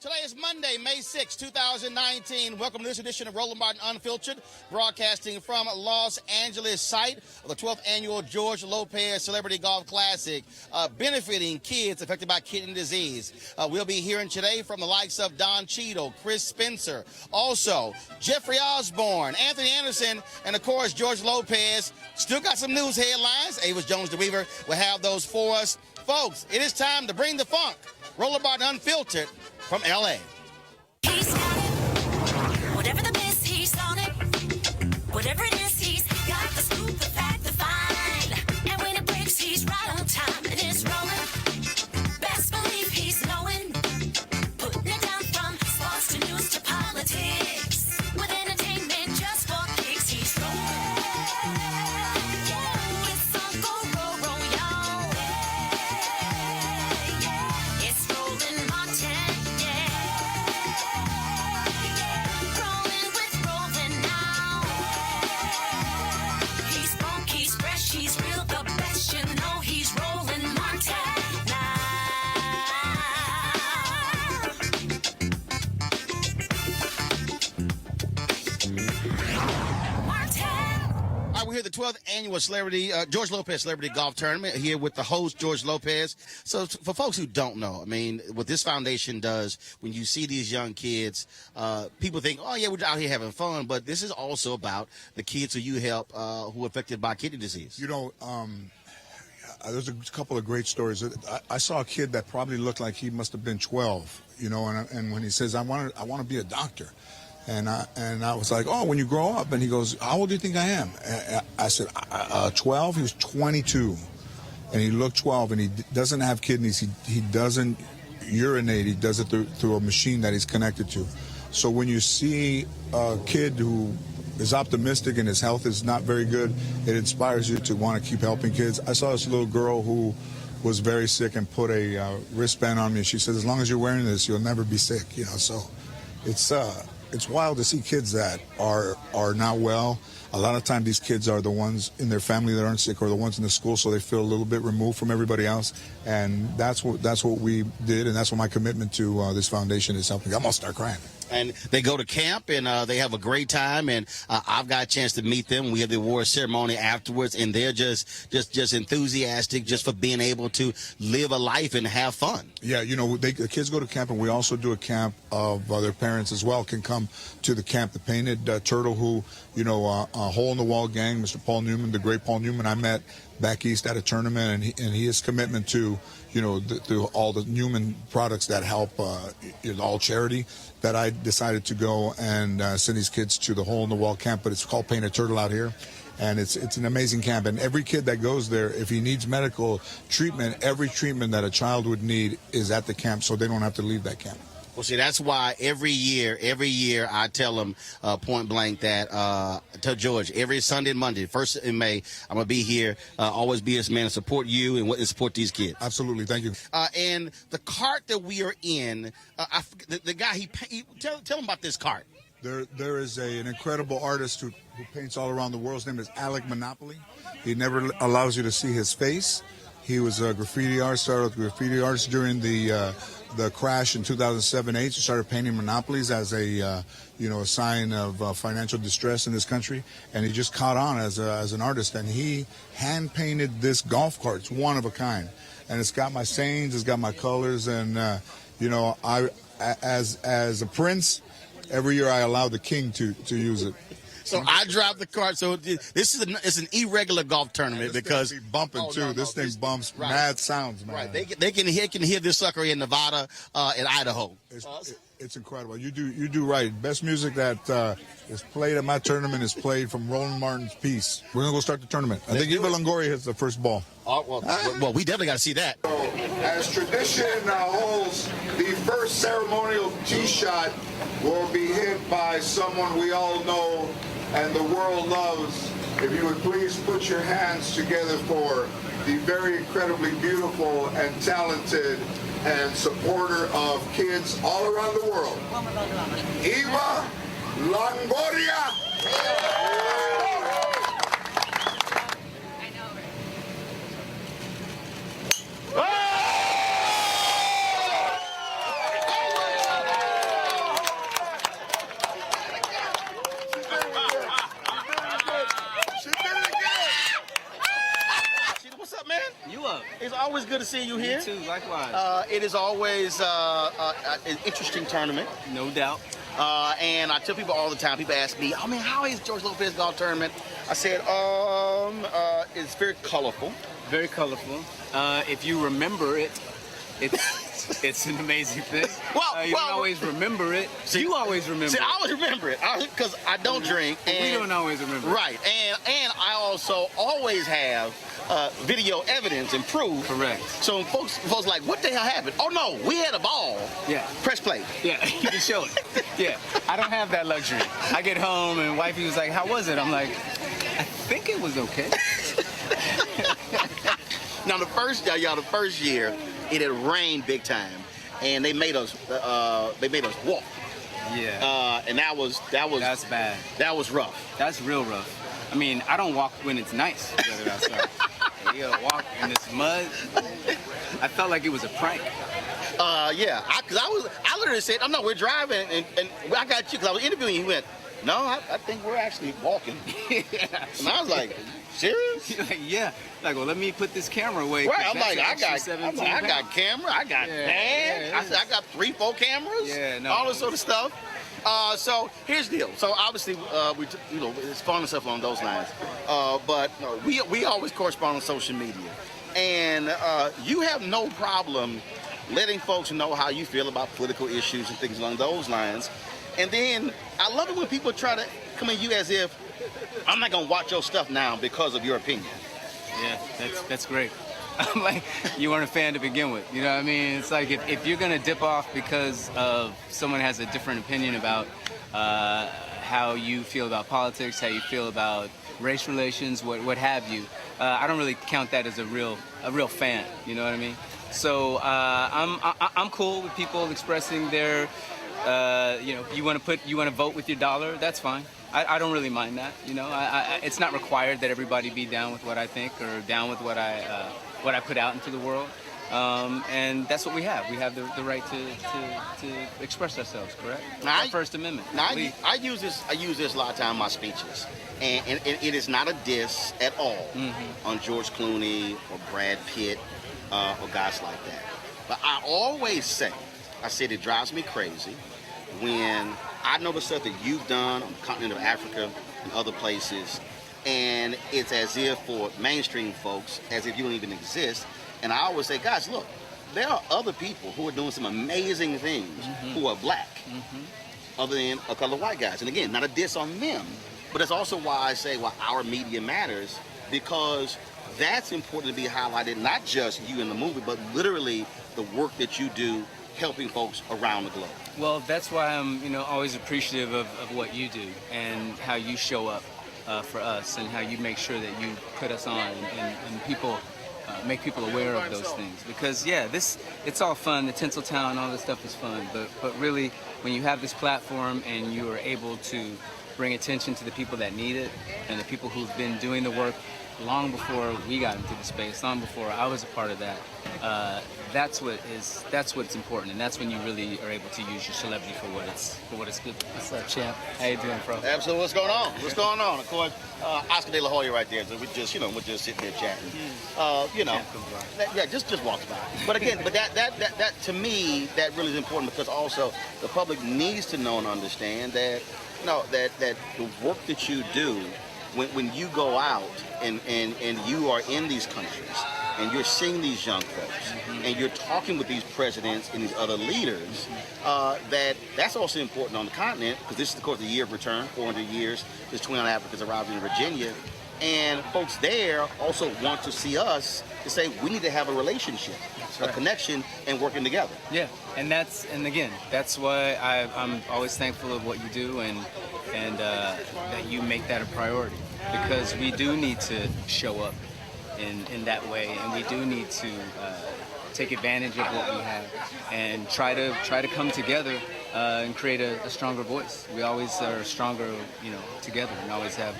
Today is Monday, May 6, 2019. Welcome to this edition of Roland Unfiltered, broadcasting from Los Angeles, site of the 12th annual George Lopez Celebrity Golf Classic, benefiting kids affected by kidney disease. We'll be hearing today from the likes of Don Cheadle, Chris Spencer, also Jeffrey Osborne, Anthony Anderson, and of course George Lopez. Still got some news headlines. Avis Jones-DeWeaver will have those for us. Folks, it is time to bring the funk. Roland Unfiltered from LA. He's got it. Whatever the miss, he's on it. Whatever it is, he's got the scoop, the fact, the find. And when it breaks, he's right on time and it's rolling. Best believe he's knowing. Putting it down from sports to news to politics. With entertainment just for kicks, he's rolling. Yeah, it's Uncle Roro, y'all. Yeah, it's Roland Martin. Rolling with Roland now. He's funky, he's fresh, he's real, the best. You know he's Roland Martin now. Martin. All right, we're here at the 12th annual George Lopez Celebrity Golf Tournament, here with the host, George Lopez. So for folks who don't know, I mean, what this foundation does, when you see these young kids, people think, oh, yeah, we're out here having fun, but this is also about the kids who you help who are affected by kidney disease. You know, there's a couple of great stories. I saw a kid that probably looked like he must have been 12, you know, and when he says, I want to be a doctor. And I was like, oh, when you grow up? And he goes, how old do you think I am? And I said, 12? He was 22. And he looked 12, and he doesn't have kidneys. He doesn't urinate. He does it through a machine that he's connected to. So when you see a kid who is optimistic and his health is not very good, it inspires you to want to keep helping kids. I saw this little girl who was very sick and put a wristband on me. She said, as long as you're wearing this, you'll never be sick. You know, so it's wild to see kids that are not well. A lot of times these kids are the ones in their family that aren't sick or the ones in the school, so they feel a little bit removed from everybody else. And that's what we did, and that's what my commitment to this foundation is helping. I'm going to start crying. And they go to camp, and they have a great time, and I've got a chance to meet them. We have the award ceremony afterwards, and they're just enthusiastic just for being able to live a life and have fun. Yeah, you know, the kids go to camp, and we also do a camp of their parents as well can come to the camp. The Painted Turtle, who, you know, a hole-in-the-wall gang, Mr. Paul Newman, the great Paul Newman, I met back east at a tournament, and his commitment to, you know, to all the Newman products that help all charity, that I decided to go and send these kids to the hole-in-the-wall camp, but it's called Painted Turtle out here. And it's an amazing camp. And every kid that goes there, if he needs medical treatment, every treatment that a child would need is at the camp, so they don't have to leave that camp. Well, see, that's why every year I tell them point blank that tell George, every Sunday and Monday, 1st in May, I'm going to be here, always be this man to support you and support these kids. Absolutely. Thank you. And the cart that we are in, the guy, tell him about this cart. There is an incredible artist who paints all around the world. His name is Alec Monopoly. He never allows you to see his face. He was a graffiti artist, started with graffiti artists during the crash in 2007-8. He started painting monopolies as a sign of financial distress in this country, and he just caught on as an artist. And he hand painted this golf cart. It's one of a kind, and it's got my sayings, it's got my colors, and I as a prince, every year I allow the king to use it. So I dropped the cart. So it's an irregular golf tournament because be bumping too. No, this thing bumps mad sounds, man. Right, they can hear this sucker in Nevada and Idaho. It's incredible. You do right. Best music that is played at my tournament is played from Roland Martin's piece. We're gonna go start the tournament. I think Eva Longoria hits the first ball. Well, we definitely got to see that. As tradition holds, the first ceremonial tee shot will be hit by someone we all know and the world loves. If you would please put your hands together for the very incredibly beautiful and talented and supporter of kids all around the world, Eva Longoria. see you here. You too, likewise. It is always an interesting tournament. No doubt. And I tell people all the time, people ask me, oh man, how is George Lopez golf tournament? I said, it's very colorful. Very colorful. If you remember it, it's an amazing thing. You don't always remember it. You always remember it. I always remember it because I don't drink. And, we don't always remember it. Right. And I also always have video evidence and proof. Correct. So folks like, what the hell happened? Oh no, we had a ball. Yeah. Press play. Yeah, you can show it. Yeah. I don't have that luxury. I get home and wifey was like, how was it? I'm like, I think it was okay. Now the first year, it had rained big time, and they made us walk. Yeah. And that was That's bad. That was rough. That's real rough. I mean, I don't walk when it's nice weather outside. You gotta walk in this mud. I felt like it was a prank. Yeah, because I literally said, "Oh no, we're driving," and I got you because I was interviewing you. He went, "No, I think we're actually walking." Yeah. And I was like, "Serious?" Like, yeah. Like, well, let me put this camera away. Right. I'm like, I got got camera, I got band. I said, I got 3-4 cameras. Yeah, no. All this sort of stuff. So here's the deal. So obviously, it's fun and stuff along those lines. But we always correspond on social media, and you have no problem letting folks know how you feel about political issues and things along those lines. And then I love it when people try to come at you as if I'm not gonna watch your stuff now because of your opinion. Yeah, that's great. I'm like, you weren't a fan to begin with. You know what I mean? It's like if you're gonna dip off because of someone has a different opinion about how you feel about politics, how you feel about race relations, what have you, I don't really count that as a real fan. You know what I mean? So I'm cool with people expressing their, you want to vote with your dollar. That's fine. I don't really mind that. You know, it's not required that everybody be down with what I think or down with what I put out into the world. And that's what we have. We have the right to express ourselves. Correct? Our First Amendment. Now I use this a lot of time in my speeches, and it is not a diss at all on George Clooney or Brad Pitt or guys like that. But I always say, it drives me crazy when I know the stuff that you've done on the continent of Africa and other places, and it's as if for mainstream folks, as if you don't even exist. And I always say, guys, look, there are other people who are doing some amazing things who are black, other than a couple of white guys. And again, not a diss on them, but that's also why I say, our media matters, because that's important to be highlighted, not just you in the movie, but literally the work that you do helping folks around the globe. Well, that's why I'm, always appreciative of what you do and how you show up for us and how you make sure that you put us on and people make people aware of those things. Because it's all fun. The Tinseltown and all this stuff is fun, but really, when you have this platform and you are able to bring attention to the people that need it and the people who've been doing the work long before we got into the space, long before I was a part of that. That's what's important, and that's when you really are able to use your celebrity for what it's good. What's up, champ? How you doing, bro? Absolutely. What's going on? What's going on? Of course, Oscar De La Hoya right there. So we're just sitting there chatting. Just walks by. But again, that to me, that really is important, because also the public needs to know and understand that that the work that you do, when you go out and you are in these countries and you're seeing these young folks and you're talking with these presidents and these other leaders, that's also important on the continent, because this is, of course, the year of return, 400 years. There's 29 Africans arriving in Virginia. And folks there also want to see us to say we need to have a relationship, a connection, and working together. Yeah, and again, that's why I'm always thankful of what you do and that you make that a priority, because we do need to show up in that way, and we do need to take advantage of what we have and try to come together and create a stronger voice. We always are stronger, together, and always have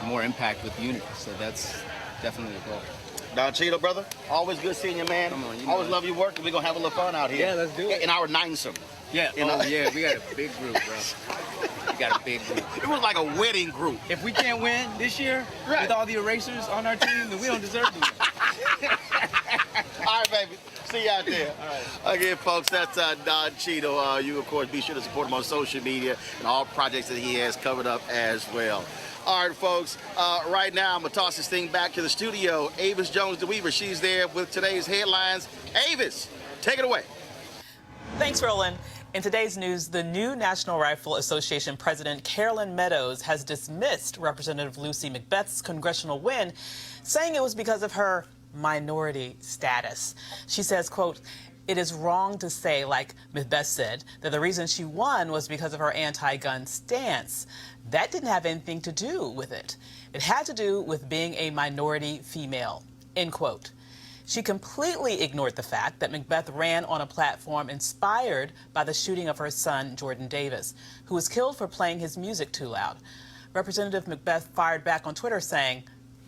more impact with unity. So that's definitely the goal. Don Cheadle, brother, always good seeing you, man. Come on, always love your work, and we're going to have a little fun out here. Yeah, let's do it. In our ninesome. Yeah, we got a big group, bro. We got a big group. It was like a wedding group. If we can't win this year with all the erasers on our team, then we don't deserve to win. All baby. See you out there. All right. Again, folks, that's Don Cheadle. You, of course, be sure to support him on social media and all projects that he has covered up as well. All right, folks, right now I'm going to toss this thing back to the studio. Avis Jones-DeWeaver, she's there with today's headlines. Avis, take it away. Thanks, Roland. In today's news, the new National Rifle Association President Carolyn Meadows has dismissed Representative Lucy McBath's congressional win, saying it was because of her minority status. She says, quote, "It is wrong to say, like McBath said, that the reason she won was because of her anti-gun stance. That didn't have anything to do with it. It had to do with being a minority female," end quote. She completely ignored the fact that McBath ran on a platform inspired by the shooting of her son, Jordan Davis, who was killed for playing his music too loud. Representative McBath fired back on Twitter saying,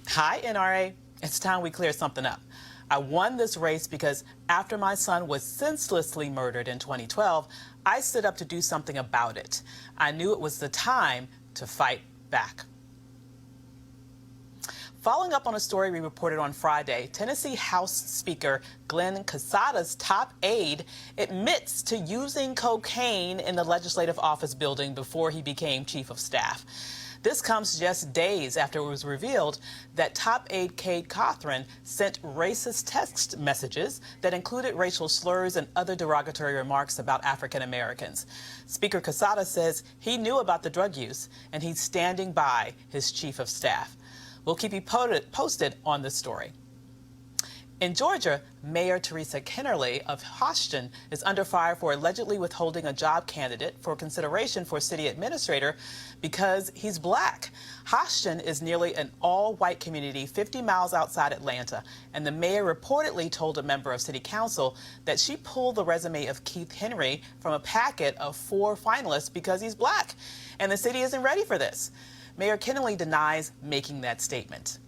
"Hi, NRA, it's time we clear something up. I won this race because after my son was senselessly murdered in 2012, I stood up to do something about it. I knew it was the time to fight back." Following up on a story we reported on Friday, Tennessee House Speaker Glenn Casada's top aide admits to using cocaine in the legislative office building before he became chief of staff. This comes just days after it was revealed that top aide Cade Cothran sent racist text messages that included racial slurs and other derogatory remarks about African Americans. Speaker Casada says he knew about the drug use and he's standing by his chief of staff. We'll keep you posted on this story. In Georgia, Mayor Teresa Kennerly of Houston is under fire for allegedly withholding a job candidate for consideration for city administrator because he's black. Houston is nearly an all-white community 50 miles outside Atlanta, and the mayor reportedly told a member of city council that she pulled the resume of Keith Henry from a packet of 4 finalists because he's black, and the city isn't ready for this. Mayor Kennerly denies making that statement.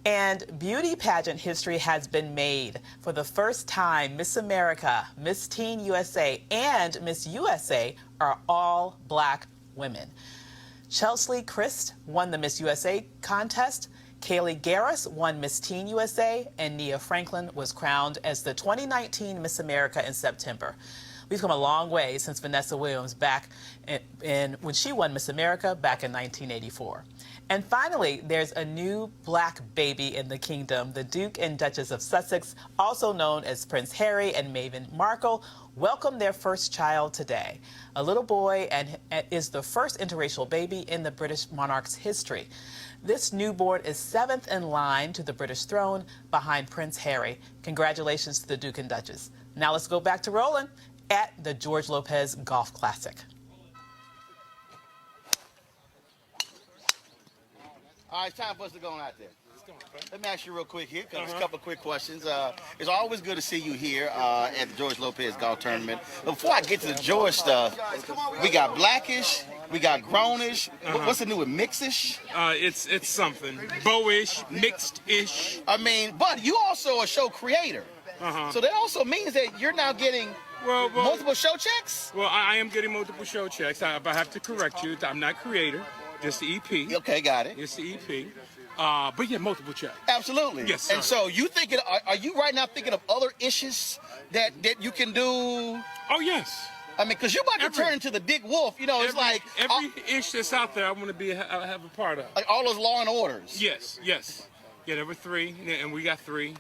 And beauty pageant history has been made. For the first time, Miss America, Miss Teen USA, and Miss USA are all black women. Chelsea Christ won the Miss USA contest, Kaylee Garris won Miss Teen USA, and Nia Franklin was crowned as the 2019 Miss America in September. We've come a long way since Vanessa Williams back when she won Miss America back in 1984. And finally, there's a new black baby in the kingdom. The Duke and Duchess of Sussex, also known as Prince Harry and Meghan Markle, welcomed their first child today. A little boy and is the first interracial baby in the British monarch's history. This newborn is 7th in line to the British throne behind Prince Harry. Congratulations to the Duke and Duchess. Now let's go back to Roland at the George Lopez Golf Classic. All right, it's time for us to go on out there. Let me ask you real quick here, because a couple of quick questions. It's always good to see you here at the George Lopez Golf Tournament. But before I get to the George stuff, we got blackish, we got grownish. What's the new with mixish? It's something. Bowish, mixed-ish. I mean, but you also a show creator. So that also means that you're now getting multiple show checks? Well, I am getting multiple show checks. I have to correct you. I'm not creator, just the EP. Okay, got it. It's the EP. But yeah, multiple checks. Absolutely. Yes, sir. And so you thinking, are you right now thinking of other issues that you can do? Oh, yes. I mean, because you're about to turn into the Dick Wolf. You know, it's like every ish that's out there, I want to have a part of. Like all those Law and Orders. Yes. Yeah, there were 3, and we got 3.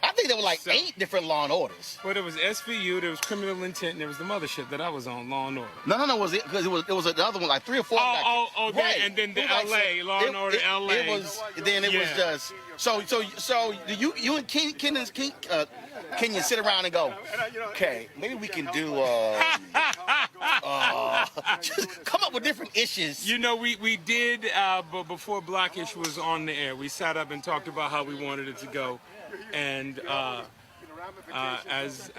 I think there were like 8 different Law and Orders. Well, there was SVU, there was Criminal Intent, and there was the mothership that I was on, Law and Order. No, was it? Because it was another one, like 3 or 4. Right. And then the LA, Law and Order LA. It was just so you and Kenyon sit around and go, okay, maybe we can do just come up with different issues. You know, we did, but before Blackish was on the air, we sat up and talked about how we wanted it to go. And as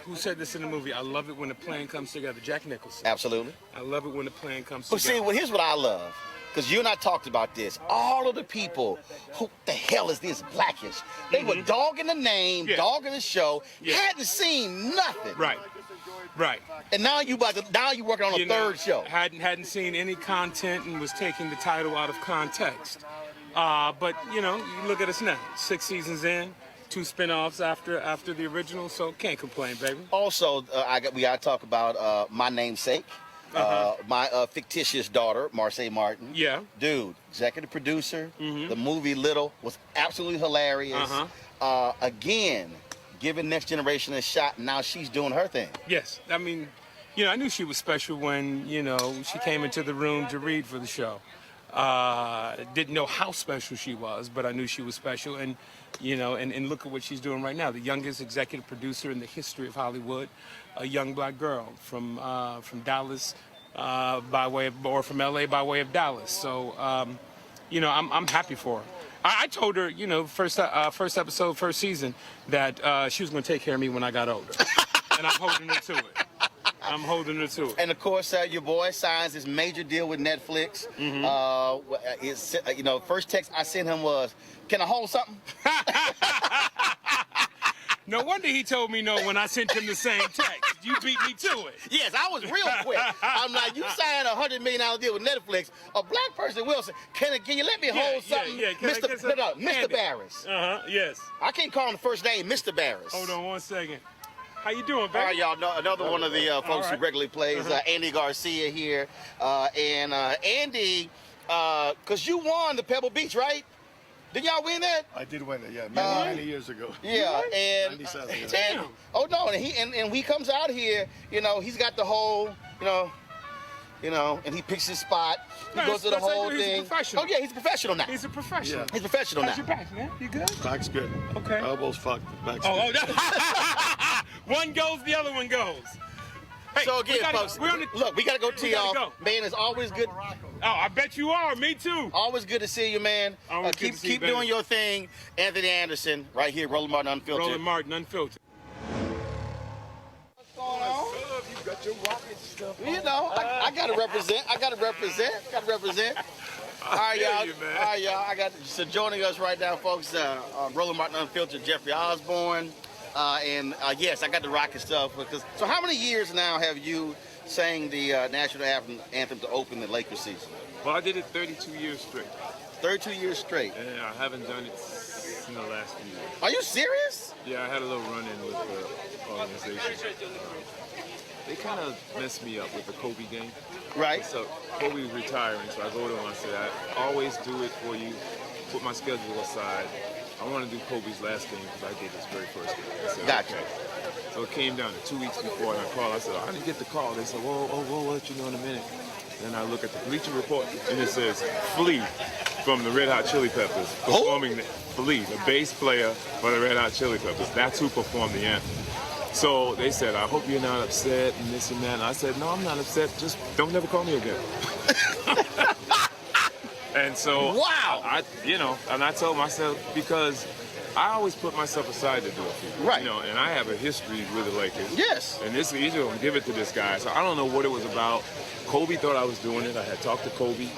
who said this in the movie? I love it when a plan comes together. Jack Nicholson. Absolutely. I love it when a plan comes together. together. But see, here's what I love, because you and I talked about this. All of the people, who the hell is this Blackish? They were dogging the name, dogging the show, hadn't seen nothing. Right. And now you working on a third show. Hadn't seen any content and was taking the title out of context. But you know, you look at us now, 6 seasons in, 2 spinoffs after the original, so can't complain, baby. Also, we got to talk about my namesake, my fictitious daughter, Marseille Martin. Yeah. Dude, executive producer. The movie Little was absolutely hilarious. Again, giving Next Generation a shot. Now she's doing her thing. Yes, I mean, you know, I knew she was special when, you know, she came into the room to read for the show. Didn't know how special she was, but I knew she was special. And, you know, and look at what she's doing right now. The youngest executive producer in the history of Hollywood, a young black girl from Dallas from LA by way of Dallas. So, you know, I'm happy for her. I told her, you know, first episode, first season, that she was going to take care of me when I got older. And I'm holding her to it. I'm holding her to it. And of course, your boy signs this major deal with Netflix. You know, first text I sent him was, "Can I hold something?" No wonder he told me no when I sent him the same text. You beat me to it. Yes, I was real quick. I'm like, you signed a $100 million deal with Netflix. A black person will say, can you let me hold something? Yeah. Mr. Barris. Yes. I can't call him the first name, Mr. Barris. Hold on 1 second. How you doing, baby? All right, y'all. Another one of the folks who regularly plays, Andy Garcia here. And Andy, because you won the Pebble Beach, right? Did y'all win that? I did win it, yeah, many years ago. Yeah, and 97, yeah. and oh no, and he comes out here, you know, he's got the whole, you know, and he picks his spot. He goes to the whole thing. He's a professional. Oh yeah, he's a professional now. He's a professional. Yeah. He's professional How's now. your back, man? You good? Back's good. Okay. Elbows fucked. Back's good. One goes, the other one goes. Hey, So again, folks, look, we gotta go tee off. go. Man, it's always good. Oh, I bet you are. Me too. Always good to see you, man. Always good to see you, Keep baby. doing your thing. Anthony Anderson, right here, Roland Martin Unfiltered. Roland Martin, Unfiltered. What's going on? You got your rocket stuff. You know, I gotta represent. All right, y'all. you, man. All right, y'all. So joining us right now, folks, Roland Martin Unfiltered, Jeffrey Osborne. Yes, I got the rocket stuff. So how many years now have you sang the national anthem to open the Lakers season? Well, I did it 32 years straight. 32 years straight. And I haven't done it in the last few years. Are you serious? Yeah, I had a little run-in with the organization. They kind of messed me up with the Kobe game. Right. So Kobe was retiring, so I go to him and I said, I always do it for you, put my schedule aside. I want to do Kobe's last game because I did his very first game. I said, Gotcha. okay. So it came down to 2 weeks before, and I called. I said, I didn't get the call. They said, we'll let you know in a minute. Then I look at the Bleacher Report, and it says, Flea from the Red Hot Chili Peppers performing Flea, the bass player for the Red Hot Chili Peppers. That's who performed the anthem. So they said, I hope you're not upset and this and that. And I said, no, I'm not upset. Just don't never call me again. And so, wow. And I told myself, because I always put myself aside to do it. Right. You know, and I have a history with the Lakers. Yes. And this easy to give it to this guy. So I don't know what it was about. Kobe thought I was doing it. I had talked to Kobe.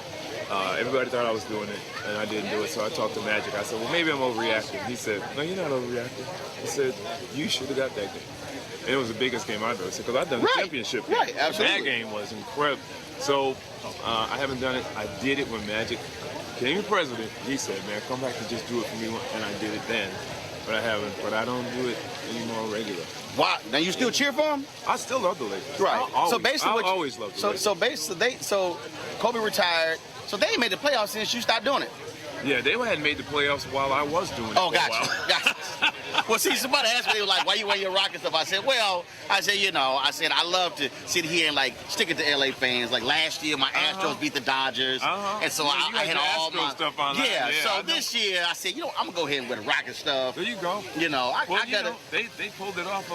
Everybody thought I was doing it, and I didn't do it. So I talked to Magic. I said, well, maybe I'm overreacting. He said, no, you're not overreacting. He said, you should have got that game. And it was the biggest game I've ever seen, because I've done the championship game. Right, absolutely. That game was incredible. So I haven't done it. I did it when Magic became president. He said, man, come back and just do it for me. And I did it then. But I haven't. But I don't do it anymore regular. Wow. Now you still cheer for him? I still love the Lakers. Right. Always, So basically, I always loved the Lakers. So basically, so Kobe retired. So they ain't made the playoffs since you stopped doing it. Yeah, they hadn't made the playoffs while I was doing it. Oh, for a gotcha. while. Gotcha. Well, see, somebody asked me, they were like, why you wear your Rocket stuff? I said, I love to sit here and, like, stick it to LA fans. Like, last year, my Astros beat the Dodgers. And so I had all Astros my stuff on. Yeah, so this year, I said, I'm going to go ahead and wear the Rocket stuff. There you go. I got to. They pulled it off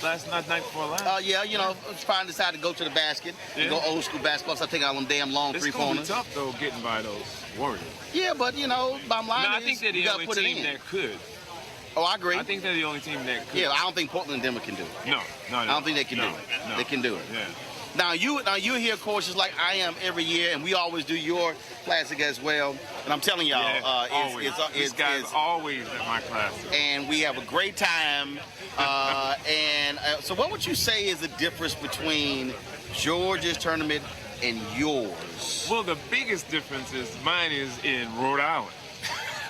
last night before last. Finally decided to go to the basket and go old school basketball. So I take out them damn long It's three-pointers. It's going to be tough, though, getting by those Warriors. Yeah, but, bottom line I is think they're you the got only to put it team in. that could. Oh, I agree. I think they're the only team that could. Yeah, I don't think Portland and Denver can do it. No. I don't think they can do it. No. They can do it. Yeah. Now you're here, of course, just like I am every year, and we always do your classic as well. And I'm telling y'all, always. This guy's always at my classic. And we have a great time. So what would you say is the difference between George's tournament and yours? Well, the biggest difference is mine is in Rhode Island.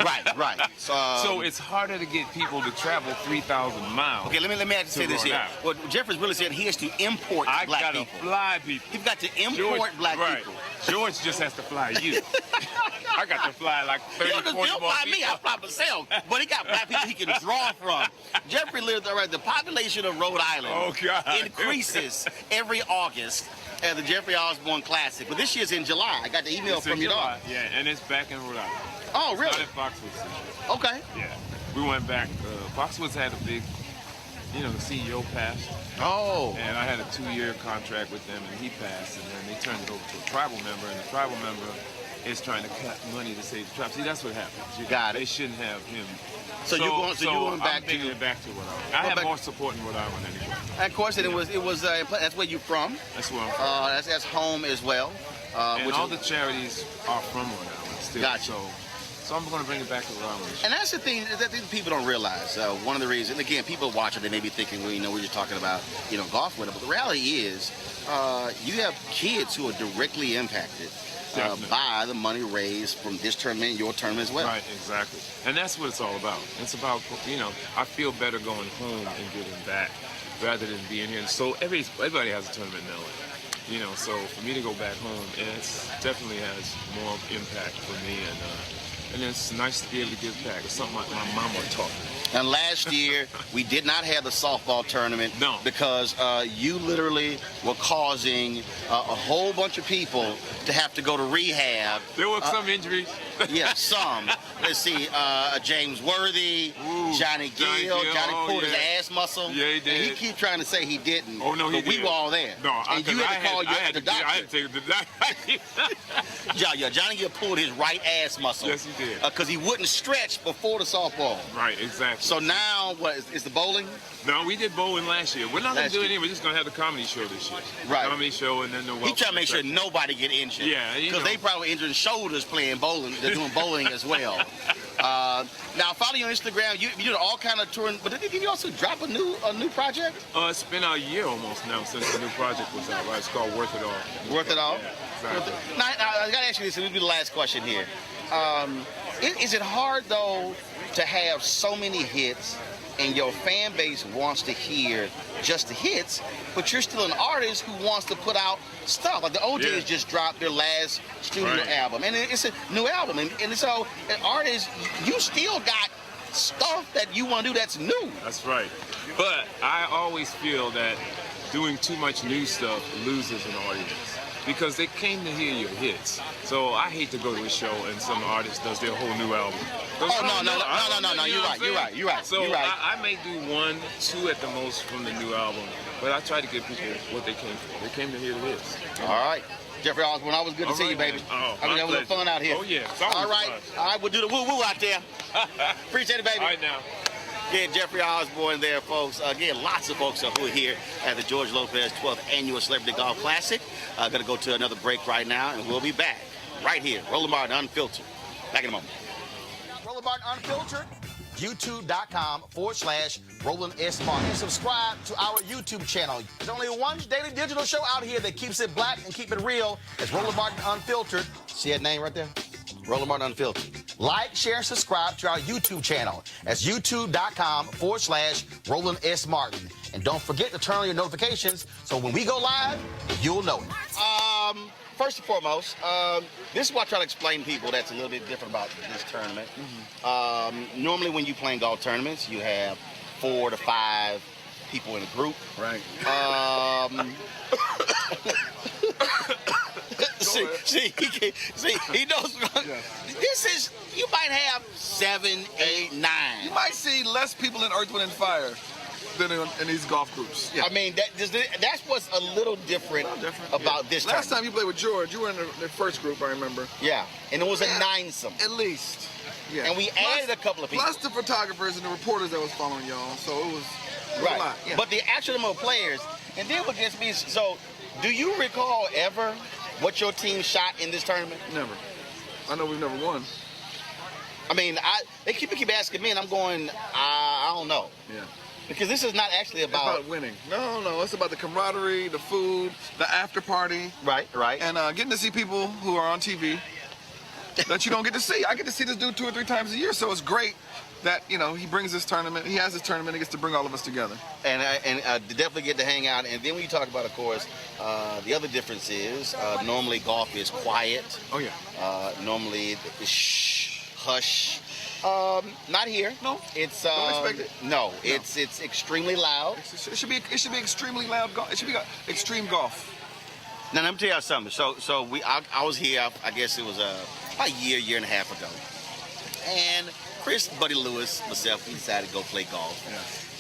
Right. So it's harder to get people to travel 3,000 miles. Okay, let me say this here. What Jeffrey's really saying, he has to import black people. I gotta fly people. You've got to import black people. George just has to fly you. I got to fly like 30, 40 more Don't fly people. me, I fly myself. But he got black people he can draw from. Jeffrey lives, all right, the population of Rhode Island increases every August at the Jeffrey Osborne Classic. But this year's in July. I got the email from your dog. Yeah, and it's back in Rhode Island. Oh, really? Not at Foxwoods this year. Okay. Yeah. We went back. Foxwoods had a big, the CEO passed. Oh. And I had a 2-year contract with them, and he passed, and then they turned it over to a tribal member, and the tribal member is trying to cut money to save the tribe. See, that's what happens. Got it. They shouldn't have him. So you're going back I'm taking it back to Rhode Island. I have more support in Rhode Island anyway. And of course, it was that's where you're from. That's where I'm from. That's home as well. And all the charities are from Rhode Island still. Gotcha. So I'm going to bring it back to Rhode Island. And that's the thing that people don't realize. One of the reasons, and again, people watching, they may be thinking, well, we're just talking about, golf with it. But the reality is, you have kids who are directly impacted by the money raised from this tournament and your tournament as well. Right, exactly. And that's what it's all about. It's about, I feel better going home and giving back rather than being here. So everybody has a tournament in LA. So for me to go back home, it definitely has more impact for me, and it's nice to be able to give back. It's something my mama taught me. And last year, we did not have the softball tournament because you literally were causing a whole bunch of people to have to go to rehab. There were some injuries. Yeah, some. Let's see, James Worthy, Johnny Gill. Johnny pulled his ass muscle. Yeah, he did. And he keeps trying to say he didn't. Oh, no, he but did. we were all there. No, and you had to call the doctor. I had to take the doctor. Yeah, Johnny Gill pulled his right ass muscle. Yes, he did. Because he wouldn't stretch before the softball. Right, exactly. So now, what is the bowling? No, we did bowling last year. We're not going to do it anymore. We're just going to have the comedy show this year. Right. Comedy show and then the welcome. He trying to make sure nobody get injured. Yeah, because they probably injured shoulders playing bowling. They're doing bowling as well. Now, follow you on Instagram. You did all kind of touring, but did you also drop a new project? It's been a year almost now since the new project was out. Right? It's called Worth It All. Worth It All. Yeah, exactly. Now, I got to ask you this. This will be the last question here. Is it hard though to have so many hits and your fan base wants to hear just the hits, but you're still an artist who wants to put out stuff? Like the OJs just dropped their last studio album, and it's a new album, and so an artist, you still got stuff that you want to do that's new. That's right. But I always feel that doing too much new stuff loses an audience, because they came to hear your hits. So I hate to go to a show and some artist does their whole new album. No, you're right. So I may do 1, 2 at the most from the new album, but I try to give people what they came for. They came to hear the hits. All right. Jeffrey Osborne, always good to see you, baby. Oh, I mean, that was a fun out here. Oh, yeah. All right, we'll do the woo-woo out there. Appreciate it, baby. All right, now. Yeah, Jeffrey Osborne there, folks. Again, lots of folks who are here at the George Lopez 12th Annual Celebrity Golf Classic. Going to go to another break right now, and we'll be back right here. Roland Martin Unfiltered. Back in a moment. Roland Martin Unfiltered, youtube.com/Roland S. Martin. And subscribe to our YouTube channel. There's only one daily digital show out here that keeps it black and keep it real. It's Roland Martin Unfiltered. See that name right there? Roland Martin Unfiltered. Like, share, and subscribe to our YouTube channel. That's youtube.com/Roland S. Martin. And don't forget to turn on your notifications so when we go live, you'll know it. First and foremost, this is what I try to explain to people that's a little bit different about this tournament. Normally when you play golf tournaments, you have 4 to 5 people in a group. Right. He knows. This is, you might have 7, 8, 9. You might see less people in Earth, Wind, and Fire than in these golf groups. Yeah. I mean, that's what's a little different about this Last tournament. time you played with George, you were in the first group, I remember. Yeah, and it was a 9-some. At least. Yeah. And we added a couple of people. Plus the photographers and the reporters that was following y'all, so it was a lot. Yeah. But the actual number of players, and then what gets me, so do you recall ever what your team shot in this tournament? Never. I know we've never won. I mean, they keep asking me, and I'm going, I don't know. Yeah. Because this is not actually about winning. No, it's about the camaraderie, the food, the after party. Right. And getting to see people who are on TV. that you don't get to see. I get to see this dude 2 or 3 times a year, so it's great that, you know, he brings this tournament. He has this tournament. He gets to bring all of us together. And definitely get to hang out. And then when you talk about, of course, the other difference is normally golf is quiet. Oh, yeah. Normally it's shh, hush. Not here. No. It's don't expect it. No, it's extremely loud. It should be extremely loud golf. It should be extreme golf. Now let me tell you something. So I was here. I guess it was about a year and a half ago, and Chris, Buddy Lewis, myself, we decided to go play golf.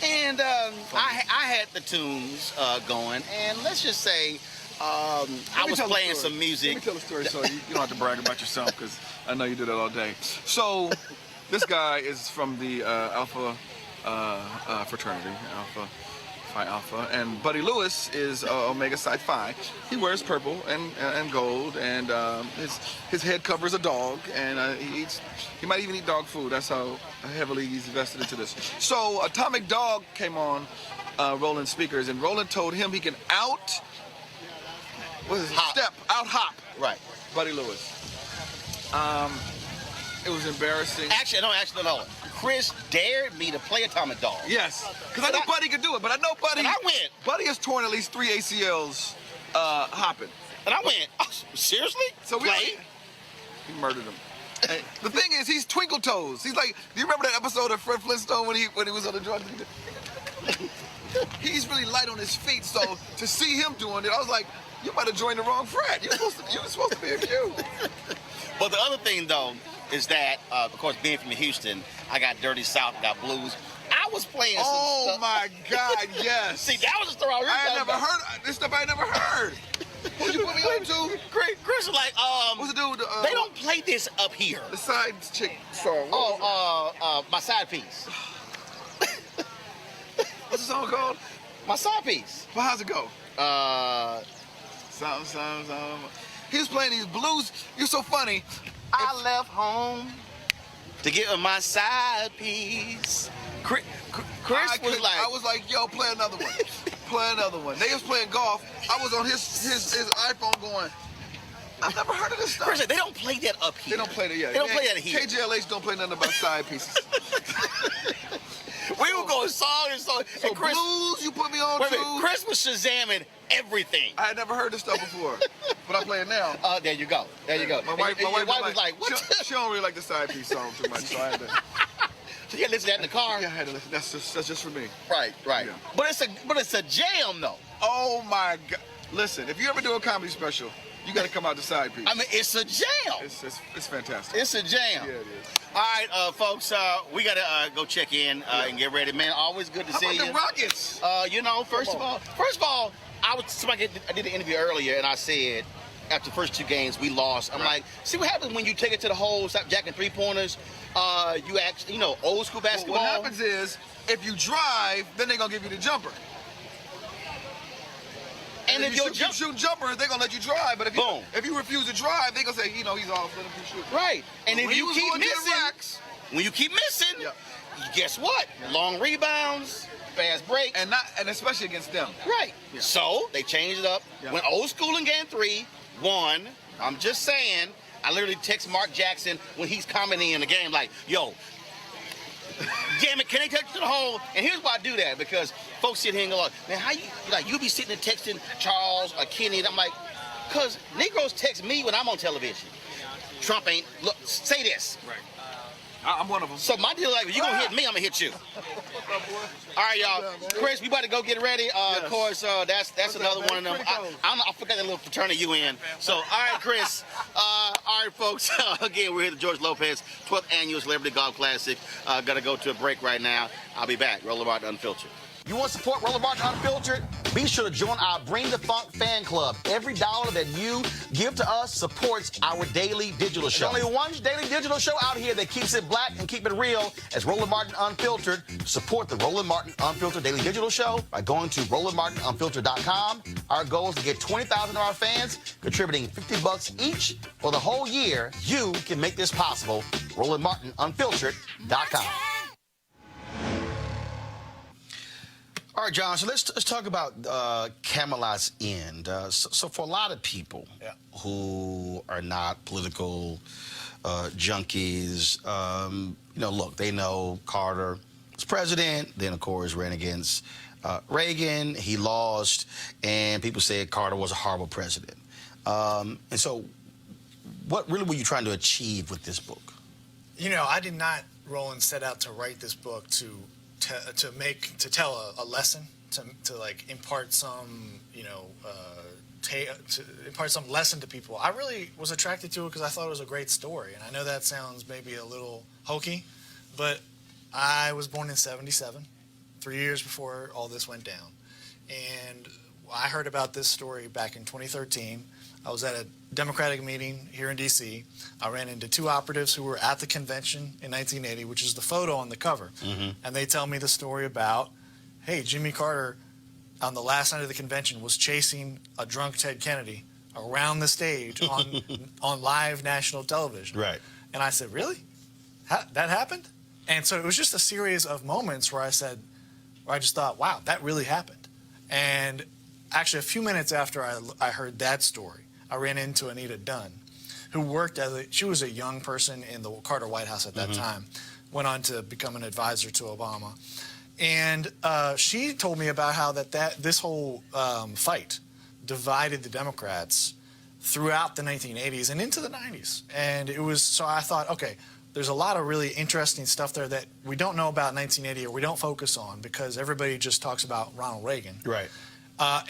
Yeah. And I had the tunes going, and let's just say I was playing some music. Let me tell the story so you don't have to brag about yourself, because I know you do that all day. So this guy is from the Alpha fraternity, Phi Alpha, and Buddy Lewis is Omega Psi Phi. He wears purple and gold, and his head covers a dog, and he might even eat dog food. That's how heavily he's invested into this. So Atomic Dog came on Roland speakers, and Roland told him he can out hop Right. Buddy Lewis. It was embarrassing. Actually, no. Chris dared me to play Atomic Dog. Yes, because I knew Buddy could do it, but I know Buddy. And I went. Buddy has torn at least 3 ACLs hopping. And I went, oh, seriously? So he murdered him. The thing is, he's twinkle toes. He's like, do you remember that episode of Fred Flintstone when he was on the drugs? He's really light on his feet, so to see him doing it, I was like, you might have joined the wrong frat. You were supposed to be a Q. But the other thing, though, is that, of course, being from Houston, I got Dirty South, got blues. I was playing some stuff. My God, yes. See, that was the story I had never heard. This stuff I had never heard. Who'd you put me on to? Chris was like, what's the dude? They don't play this up here. The side chick song. My side piece. What's the song called? My side piece. Well, how's it go? He was playing these blues. You're so funny. I left home to get my side piece. Chris I was like, yo, play another one. Play another one. They was playing golf. I was on his iPhone going, I've never heard of this stuff. Chris, they don't play that up here. They don't play that, yeah. They don't play that here. KJLH don't play nothing about side pieces. We were going song and song. So and Chris, blues, you put me on too? Chris was Shazamming everything. I had never heard this stuff before, but I play it now. There you go. There you go. My wife was like, what? She don't really like the side piece song too much, so I had to. So you had to listen to that in the car? Yeah, I had to listen. That's just for me. Right. Yeah. But it's a jam though. Oh my God! Listen, if you ever do a comedy special, you got to come out the side piece. I mean, it's a jam. It's fantastic. It's a jam. Yeah, it is. All right, folks, we got to go check in and get ready. Man, always good to see you. How about the Rockets? First of all, I did an interview earlier, and I said, after the first 2 games, we lost. I'm like, see what happens when you take it to the hole, stop jacking 3-pointers. You actually, old school basketball. What happens is, if you drive, then they're going to give you the jumper. And if you shoot jumpers, they're going to let you drive. But if you refuse to drive, they're going to say, he's off, let him shoot. Right. And if you keep missing, guess what? Long rebounds, fast breaks. And especially against them. Right. Yeah. So they changed it up. Yeah. Went old school in game 3, won. I'm just saying, I literally text Mark Jackson when he's commenting in the game like, yo, damn it, can they take it to the hole? And here's why I do that, because folks sit here and go, man, how you be sitting and texting Charles or Kenny, and I'm like, because Negroes text me when I'm on television. Trump ain't, look, say this. Right. I'm one of them. So my deal is like, if you're going to hit me, I'm going to hit you. All right, y'all. Chris, we about to go get ready. Of course, that's another one of them. I forgot that little fraternity you in. So, all right, Chris. All right, folks. Again, we're here at the George Lopez 12th Annual Celebrity Golf Classic. Got to go to a break right now. I'll be back. Roland Martin Unfiltered. You want to support Roland Martin Unfiltered? Be sure to join our Bring the Funk fan club. Every dollar that you give to us supports our daily digital show. There's only one daily digital show out here that keeps it black and keep it real as Roland Martin Unfiltered. Support the Roland Martin Unfiltered daily digital show by going to RolandMartinUnfiltered.com. Our goal is to get 20,000 of our fans contributing $50 each for the whole year. You can make this possible. RolandMartinUnfiltered.com. All right, John, so let's talk about Camelot's End. So for a lot of people who are not political junkies, look, they know Carter was president, then, of course, ran against Reagan. He lost, and people said Carter was a horrible president. And so what really were you trying to achieve with this book? I did not, Roland, set out to write this book to tell a lesson, to like impart some, to impart some lesson to people. I really was attracted to it because I thought it was a great story. And I know that sounds maybe a little hokey, but I was born in '77, 3 years before all this went down. And I heard about this story back in 2013. I was at a Democratic meeting here in D.C. I ran into two operatives who were at the convention in 1980, which is the photo on the cover. And they tell me the story about, hey, Jimmy Carter, on the last night of the convention, was chasing a drunk Ted Kennedy around the stage on live national television. Right. And I said, really? That happened? And so it was just a series of moments where I just thought, wow, that really happened. And actually, a few minutes after I heard that story, I ran into Anita Dunn, who worked she was a young person in the Carter White House at that time, went on to become an advisor to Obama. And she told me about how this whole fight divided the Democrats throughout the 1980s and into the 90s. And so I thought, okay, there's a lot of really interesting stuff there that we don't know about 1980 or we don't focus on because everybody just talks about Ronald Reagan. Right.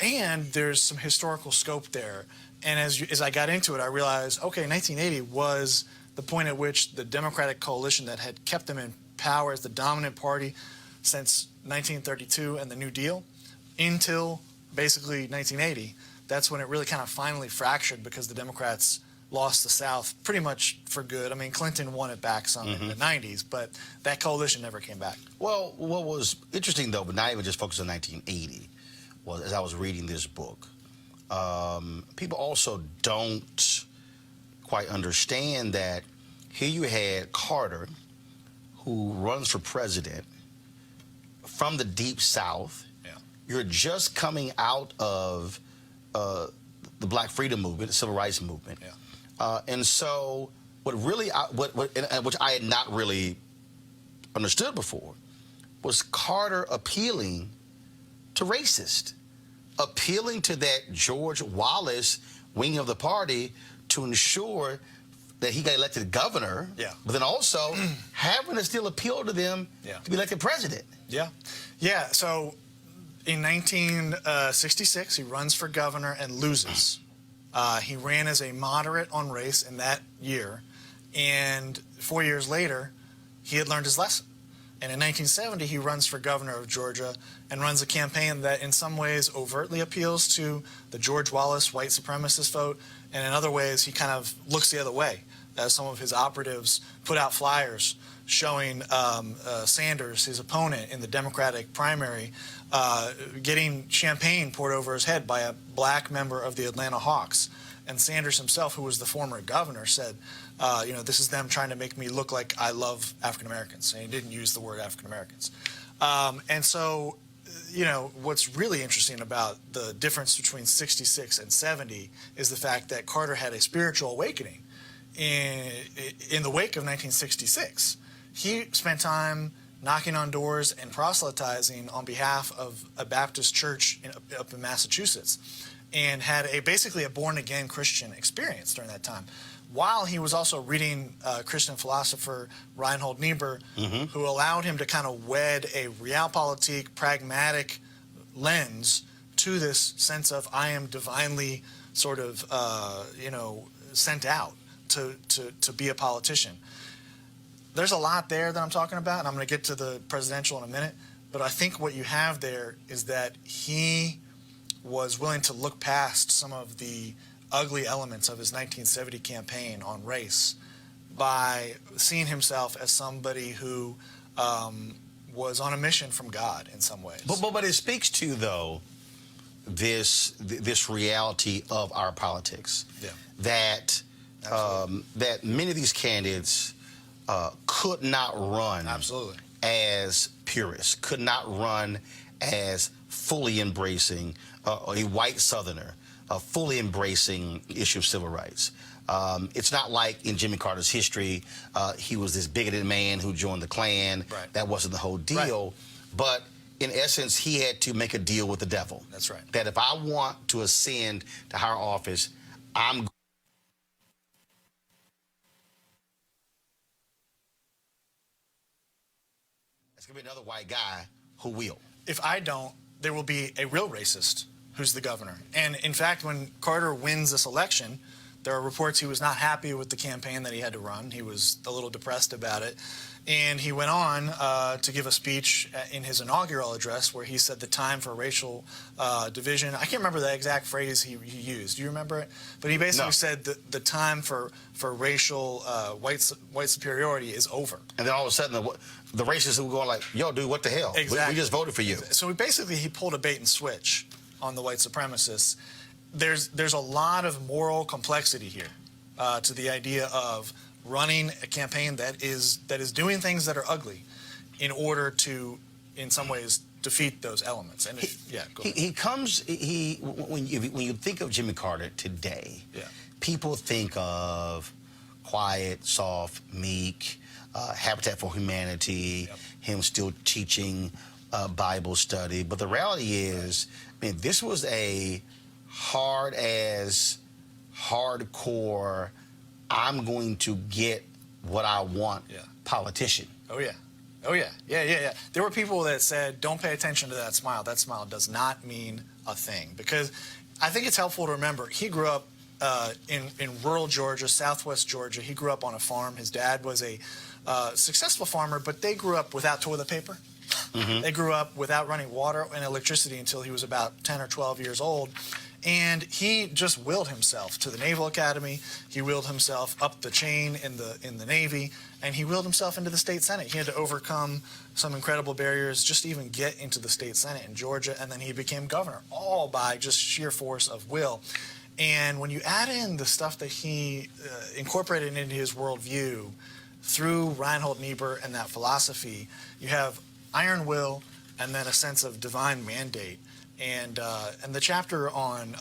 And there's some historical scope there. And as I got into it, I realized, okay, 1980 was the point at which the Democratic coalition that had kept them in power as the dominant party since 1932 and the New Deal until basically 1980. That's when it really kind of finally fractured because the Democrats lost the South pretty much for good. I mean, Clinton won it back some in the 90s, but that coalition never came back. Well, what was interesting, though, but not even just focused on 1980, was as I was reading this book, people also don't quite understand that here you had Carter, who runs for president from the Deep South. Yeah. You're just coming out of the Black Freedom Movement, the Civil Rights Movement. Yeah. And so which I had not really understood before, was Carter appealing to racists, appealing to that George Wallace wing of the party to ensure that he got elected governor, but then also having to still appeal to them to be elected president. Yeah. Yeah, so in 1966, he runs for governor and loses. He ran as a moderate on race in that year, and 4 years later, he had learned his lesson. And in 1970, he runs for governor of Georgia and runs a campaign that in some ways overtly appeals to the George Wallace white supremacist vote, and in other ways, he kind of looks the other way, as some of his operatives put out flyers showing Sanders, his opponent in the Democratic primary, getting champagne poured over his head by a black member of the Atlanta Hawks. And Sanders himself, who was the former governor, said, this is them trying to make me look like I love African Americans. And he didn't use the word African Americans. And so, what's really interesting about the difference between 66 and 70 is the fact that Carter had a spiritual awakening in the wake of 1966. He spent time knocking on doors and proselytizing on behalf of a Baptist church up in Massachusetts, and had basically a born-again Christian experience during that time, while he was also reading Christian philosopher Reinhold Niebuhr, who allowed him to kind of wed a realpolitik, pragmatic lens to this sense of I am divinely sort of, sent out to be a politician. There's a lot there that I'm talking about, and I'm going to get to the presidential in a minute, but I think what you have there is that he was willing to look past some of the ugly elements of his 1970 campaign on race by seeing himself as somebody who was on a mission from God in some ways. But it speaks to, though, this reality of our politics. Yeah. That many of these candidates could not run as purists, could not run as fully embracing a white Southerner, fully embracing the issue of civil rights. It's not like in Jimmy Carter's history, he was this bigoted man who joined the Klan. Right. That wasn't the whole deal. Right. But in essence, he had to make a deal with the devil. That's right. That if I want to ascend to higher office, I'm It's going to be another white guy who will. If I don't, there will be a real racist who's the governor. And in fact, when Carter wins this election, there are reports he was not happy with the campaign that he had to run. He was a little depressed about it. And he went on to give a speech in his inaugural address where he said the time for racial division. I can't remember the exact phrase he used. Do you remember it? But he basically said that the time for racial white superiority is over. And then all of a sudden, the racists were going like, yo, dude, what the hell? Exactly. We just voted for you. So basically, he pulled a bait and switch on the white supremacists. There's a lot of moral complexity here to the idea of running a campaign that is doing things that are ugly in order to, in some ways, defeat those elements. And when you think of Jimmy Carter today, people think of quiet, soft, meek, Habitat for Humanity, him still teaching Bible study. But the reality is, I mean, this was a hardcore, I'm going to get what I want politician. Oh, yeah. Oh, yeah. Yeah. There were people that said, don't pay attention to that smile. That smile does not mean a thing. Because I think it's helpful to remember, he grew up in rural Georgia, southwest Georgia. He grew up on a farm. His dad was a successful farmer, but they grew up without toilet paper. Mm-hmm. They grew up without running water and electricity until he was about 10 or 12 years old. And he just willed himself to the Naval Academy. He willed himself up the chain in the Navy, and he willed himself into the state Senate. He had to overcome some incredible barriers just to even get into the state Senate in Georgia, and then he became governor, all by just sheer force of will. And when you add in the stuff that he incorporated into his worldview through Reinhold Niebuhr and that philosophy, you have iron will and then a sense of divine mandate. And the chapter on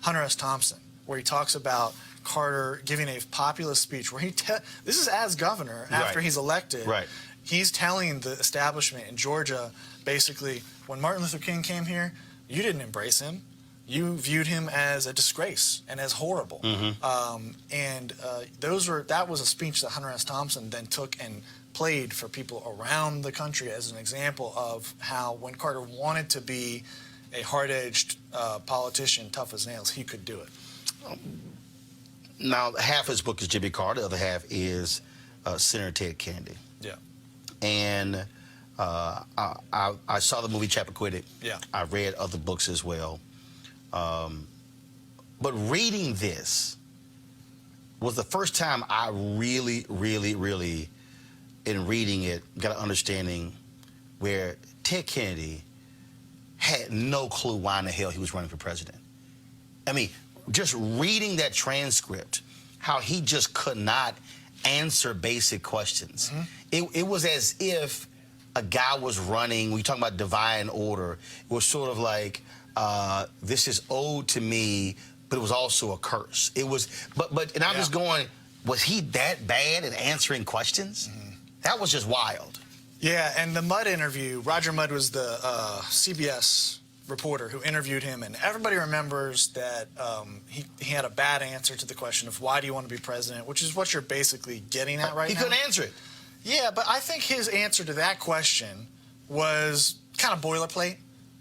Hunter S. Thompson, where he talks about Carter giving a populist speech, where this is as governor after he's elected. Right. He's telling the establishment in Georgia, basically, when Martin Luther King came here, you didn't embrace him. You viewed him as a disgrace and as horrible. Mm-hmm. That was a speech that Hunter S. Thompson then took and played for people around the country as an example of how when Carter wanted to be a hard-edged politician, tough as nails, he could do it. Now, half his book is Jimmy Carter. The other half is Senator Ted Kennedy. Yeah. And I saw the movie Chappaquiddick. Yeah. I read other books as well. But reading this was the first time I really, in reading it, got an understanding where Ted Kennedy had no clue why in the hell he was running for president. I mean, just reading that transcript, how he just could not answer basic questions. Mm-hmm. It was as if a guy was running, we talk about divine order, it was sort of like, this is owed to me, but it was also a curse. It was, and I'm just going, was he that bad at answering questions? Mm-hmm. That was just wild. Yeah, and the Mudd interview, Roger Mudd was the CBS reporter who interviewed him, and everybody remembers that he had a bad answer to the question of why do you want to be president, which is what you're basically getting at right now. He couldn't answer it. Yeah, but I think his answer to that question was kind of boilerplate,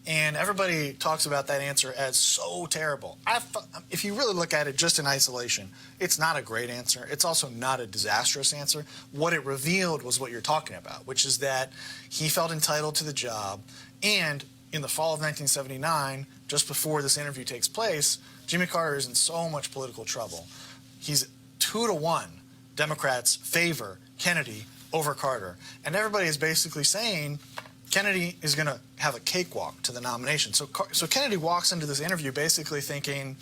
and everybody talks about that answer as so terrible. If you really look at it just in isolation, it's not a great answer. It's also not a disastrous answer. What it revealed was what you're talking about, which is that he felt entitled to the job. And in the fall of 1979, just before this interview takes place, Jimmy Carter is in so much political trouble. He's 2-1. Democrats favor Kennedy over Carter. And everybody is basically saying Kennedy is going to have a cakewalk to the nomination. So Kennedy walks into this interview basically thinking,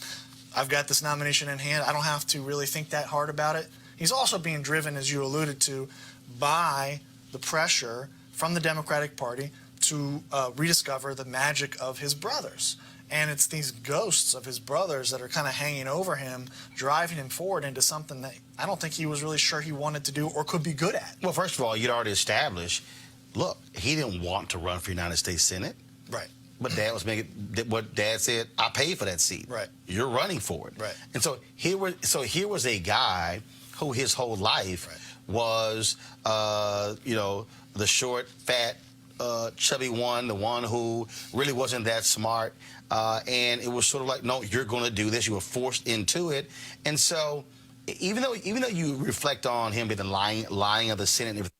I've got this nomination in hand. I don't have to really think that hard about it. He's also being driven, as you alluded to, by the pressure from the Democratic Party to rediscover the magic of his brothers. And it's these ghosts of his brothers that are kind of hanging over him, driving him forward into something that I don't think he was really sure he wanted to do or could be good at. Well, first of all, you'd already established, look, he didn't want to run for United States Senate. Right. But Dad was making what Dad said. I paid for that seat. Right. You're running for it. Right. And so here was a guy who his whole life was, the short, fat, chubby one, the one who really wasn't that smart. And it was sort of like, no, you're going to do this. You were forced into it. And so even though you reflect on him being the lying of the Senate and everything,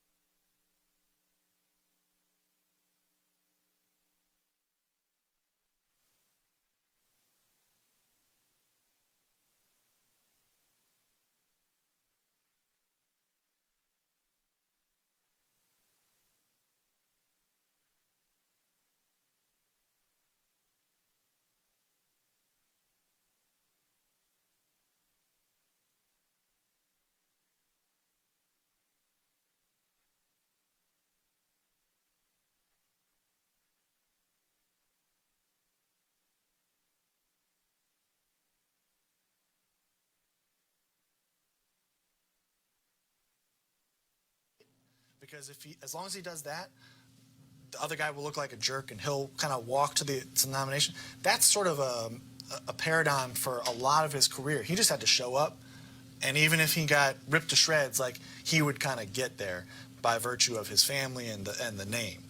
Because as long as he does that, the other guy will look like a jerk and he'll kind of walk to the nomination. That's sort of a paradigm for a lot of his career. He just had to show up, and even if he got ripped to shreds, like, he would kind of get there by virtue of his family and the name.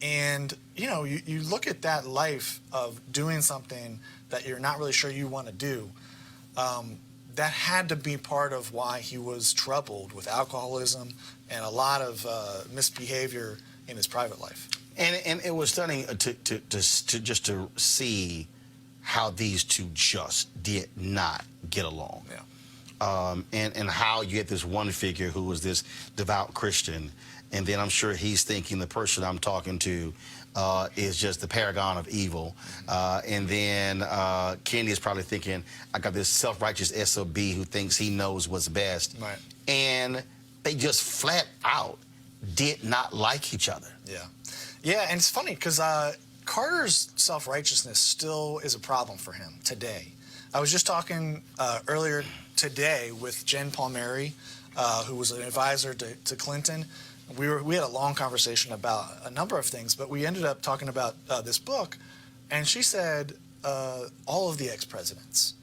And you look at that life of doing something that you're not really sure you want to do. That had to be part of why he was troubled with alcoholism and a lot of misbehavior in his private life. And it was stunning to see how these two just did not get along. Yeah. And how you get this one figure who was this devout Christian, and then I'm sure he's thinking the person I'm talking to is just the paragon of evil. And then Kennedy is probably thinking, I got this self-righteous SOB who thinks he knows what's best. Right. And they just flat out did not like each other. Yeah. Yeah, and it's funny because Carter's self-righteousness still is a problem for him today. I was just talking earlier today with Jen Palmieri, who was an advisor to Clinton. We had a long conversation about a number of things, but we ended up talking about this book, and she said all of the ex-presidents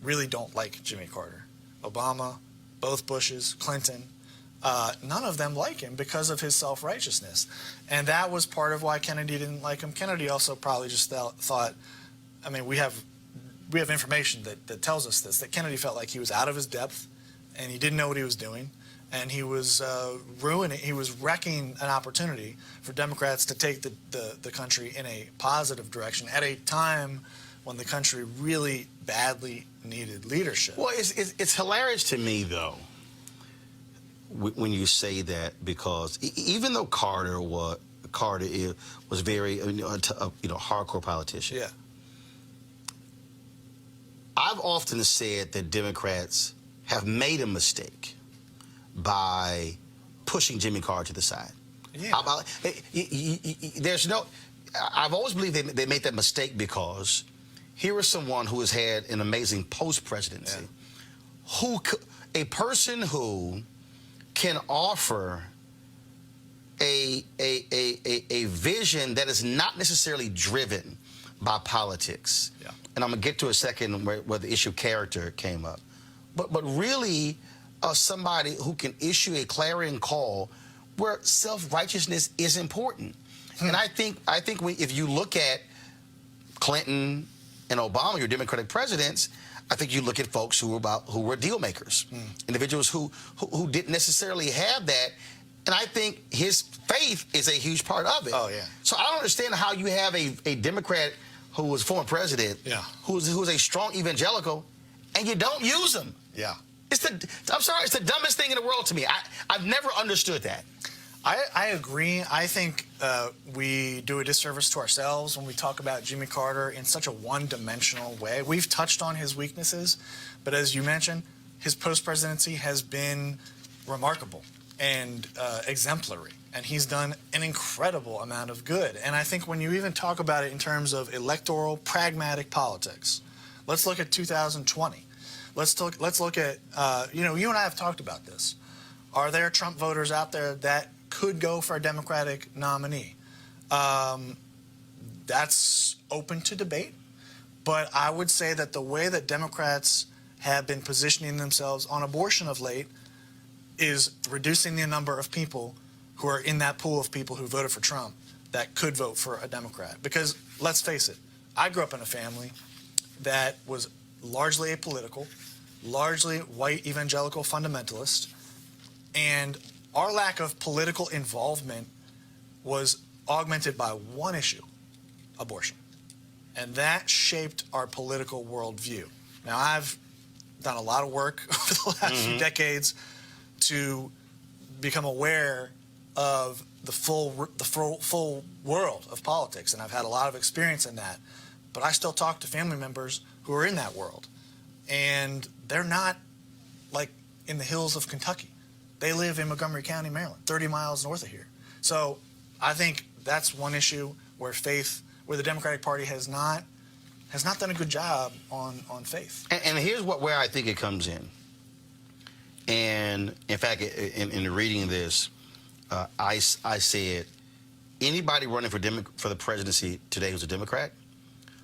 really don't like Jimmy Carter. Obama, both Bushes, Clinton, none of them like him because of his self-righteousness. And that was part of why Kennedy didn't like him. Kennedy also probably just thought, I mean, we have information that tells us this, that Kennedy felt like he was out of his depth and he didn't know what he was doing. And he was he was wrecking an opportunity for Democrats to take the country in a positive direction at a time when the country really badly needed leadership. Well, it's hilarious to me, though, when you say that, because even though Carter was very hardcore politician. Yeah. I've often said that Democrats have made a mistake by pushing Jimmy Carter to the side. Yeah. I've always believed they made that mistake because here is someone who has had an amazing post-presidency, a person who can offer a vision that is not necessarily driven by politics. Yeah. And I'm going to get to a second where the issue of character came up. But really somebody who can issue a clarion call where self-righteousness is important. And I think if you look at Clinton and Obama, your Democratic presidents, I think you look at folks who were deal makers, individuals who didn't necessarily have that. And I think his faith is a huge part of it. Oh, yeah. So I don't understand how you have a Democrat who was former president, who's a strong evangelical, and you don't use him. Yeah. I'm sorry, it's the dumbest thing in the world to me. I've never understood that. I agree. I think we do a disservice to ourselves when we talk about Jimmy Carter in such a one-dimensional way. We've touched on his weaknesses, but as you mentioned, his post-presidency has been remarkable. and exemplary. And he's done an incredible amount of good. And I think when you even talk about it in terms of electoral, pragmatic politics, let's look at 2020. Let's look at, you know, you and I have talked about this. Are there Trump voters out there that could go for a Democratic nominee? That's open to debate. But I would say that the way that Democrats have been positioning themselves on abortion of late is reducing the number of people who are in that pool of people who voted for Trump that could vote for a Democrat. Because let's face it, I grew up in a family that was largely apolitical, largely white evangelical fundamentalist, and our lack of political involvement was augmented by one issue: abortion. And that shaped our political worldview. Now, I've done a lot of work over the last few decades to become aware of the full world of politics, and I've had a lot of experience in that. But I still talk to family members who are in that world, and they're not like in the hills of Kentucky. They live in Montgomery County, Maryland, 30 miles north of here. So I think that's one issue where the Democratic Party has not done a good job on faith. And here's where I think it comes in. And in fact, in reading this, I said anybody running for the presidency today who's a Democrat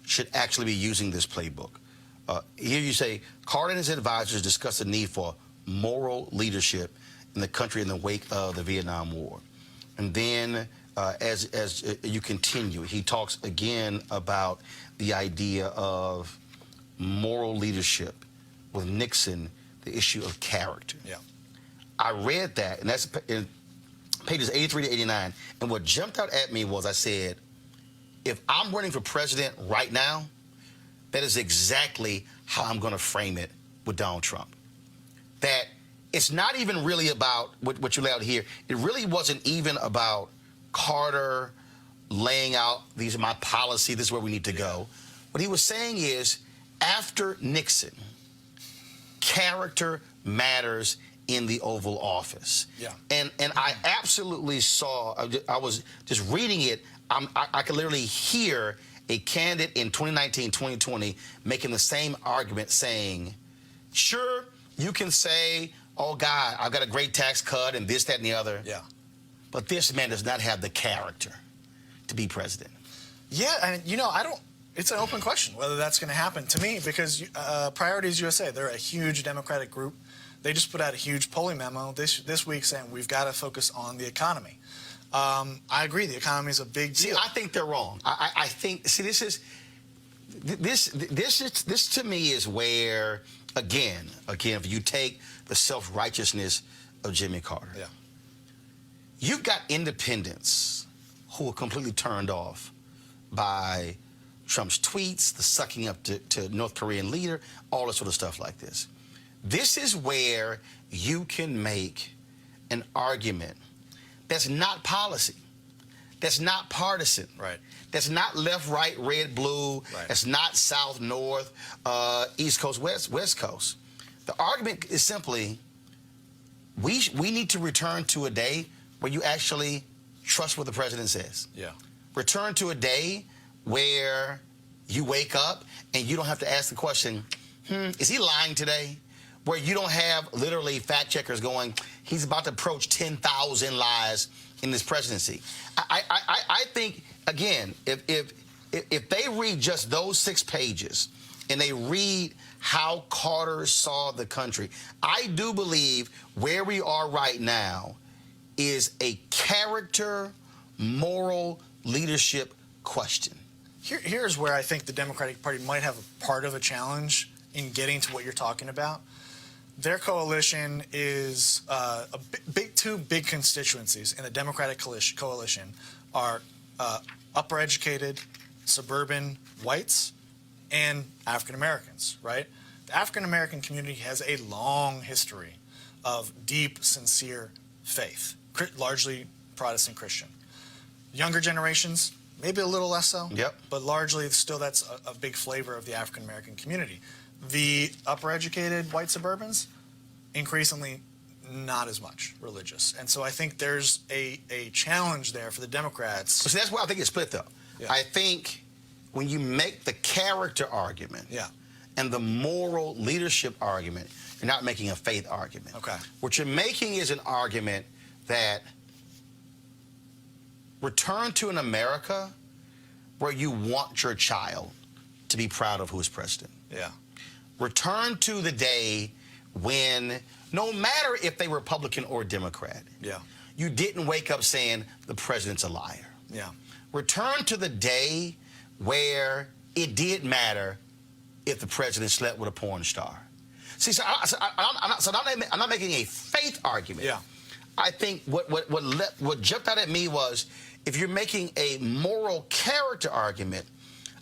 should actually be using this playbook. Here you say, Carter and his advisors discussed the need for moral leadership in the country in the wake of the Vietnam War. And then as you continue, he talks again about the idea of moral leadership with Nixon, the issue of character. Yeah. I read that, and that's in pages 83 to 89, and what jumped out at me was I said, if I'm running for president right now, that is exactly how I'm going to frame it with Donald Trump. That it's not even really about what you lay out here. It really wasn't even about Carter laying out, these are my policy, this is where we need to go. What he was saying is, after Nixon, character matters in the Oval Office. Yeah. And I absolutely saw, I was just reading it, I could literally hear a candidate in 2019, 2020 making the same argument saying, sure, you can say, oh, God, I've got a great tax cut and this, that, and the other. Yeah. But this man does not have the character to be president. Yeah, and you know, it's an open question whether that's going to happen to me, because Priorities USA, they're a huge Democratic group. They just put out a huge polling memo this week saying we've got to focus on the economy. I agree, the economy is a big deal. See, I think they're wrong. I think, see, this to me is where, again, if you take the self-righteousness of Jimmy Carter, yeah. You've got independents who are completely turned off by Trump's tweets, the sucking up to North Korean leader, all that sort of stuff like this. This is where you can make an argument that's not policy, that's not partisan, right? That's not left, right, red, blue, right. That's not south, north, east coast, west coast. The argument is simply, we need to return to a day where you actually trust what the president says. Yeah. Return to a day where you wake up and you don't have to ask the question, is he lying today? Where you don't have literally fact checkers going, he's about to approach 10,000 lies in this presidency. I think, again, if they read just those 6 pages and they read how Carter saw the country, I do believe where we are right now is a character, moral leadership question. Here's where I think the Democratic Party might have a part of a challenge in getting to what you're talking about. Their coalition is two big constituencies in the Democratic coalition are upper educated, suburban whites, and African Americans, right? The African American community has a long history of deep, sincere faith, largely Protestant Christian. Younger generations, maybe a little less so, yep. But largely still that's a big flavor of the African American community. The upper educated white suburbans, increasingly not as much religious. And so I think there's a challenge there for the Democrats. So that's why I think it's split, though. Yeah. I think when you make the character argument and the moral leadership argument, you're not making a faith argument. Okay. What you're making is an argument that return to an America where you want your child to be proud of who is president. Yeah. Return to the day when, no matter if they were Republican or Democrat, you didn't wake up saying the president's a liar. Yeah. Return to the day where it did matter if the president slept with a porn star. See, I'm not making a faith argument. Yeah. I think what jumped out at me was, if you're making a moral character argument,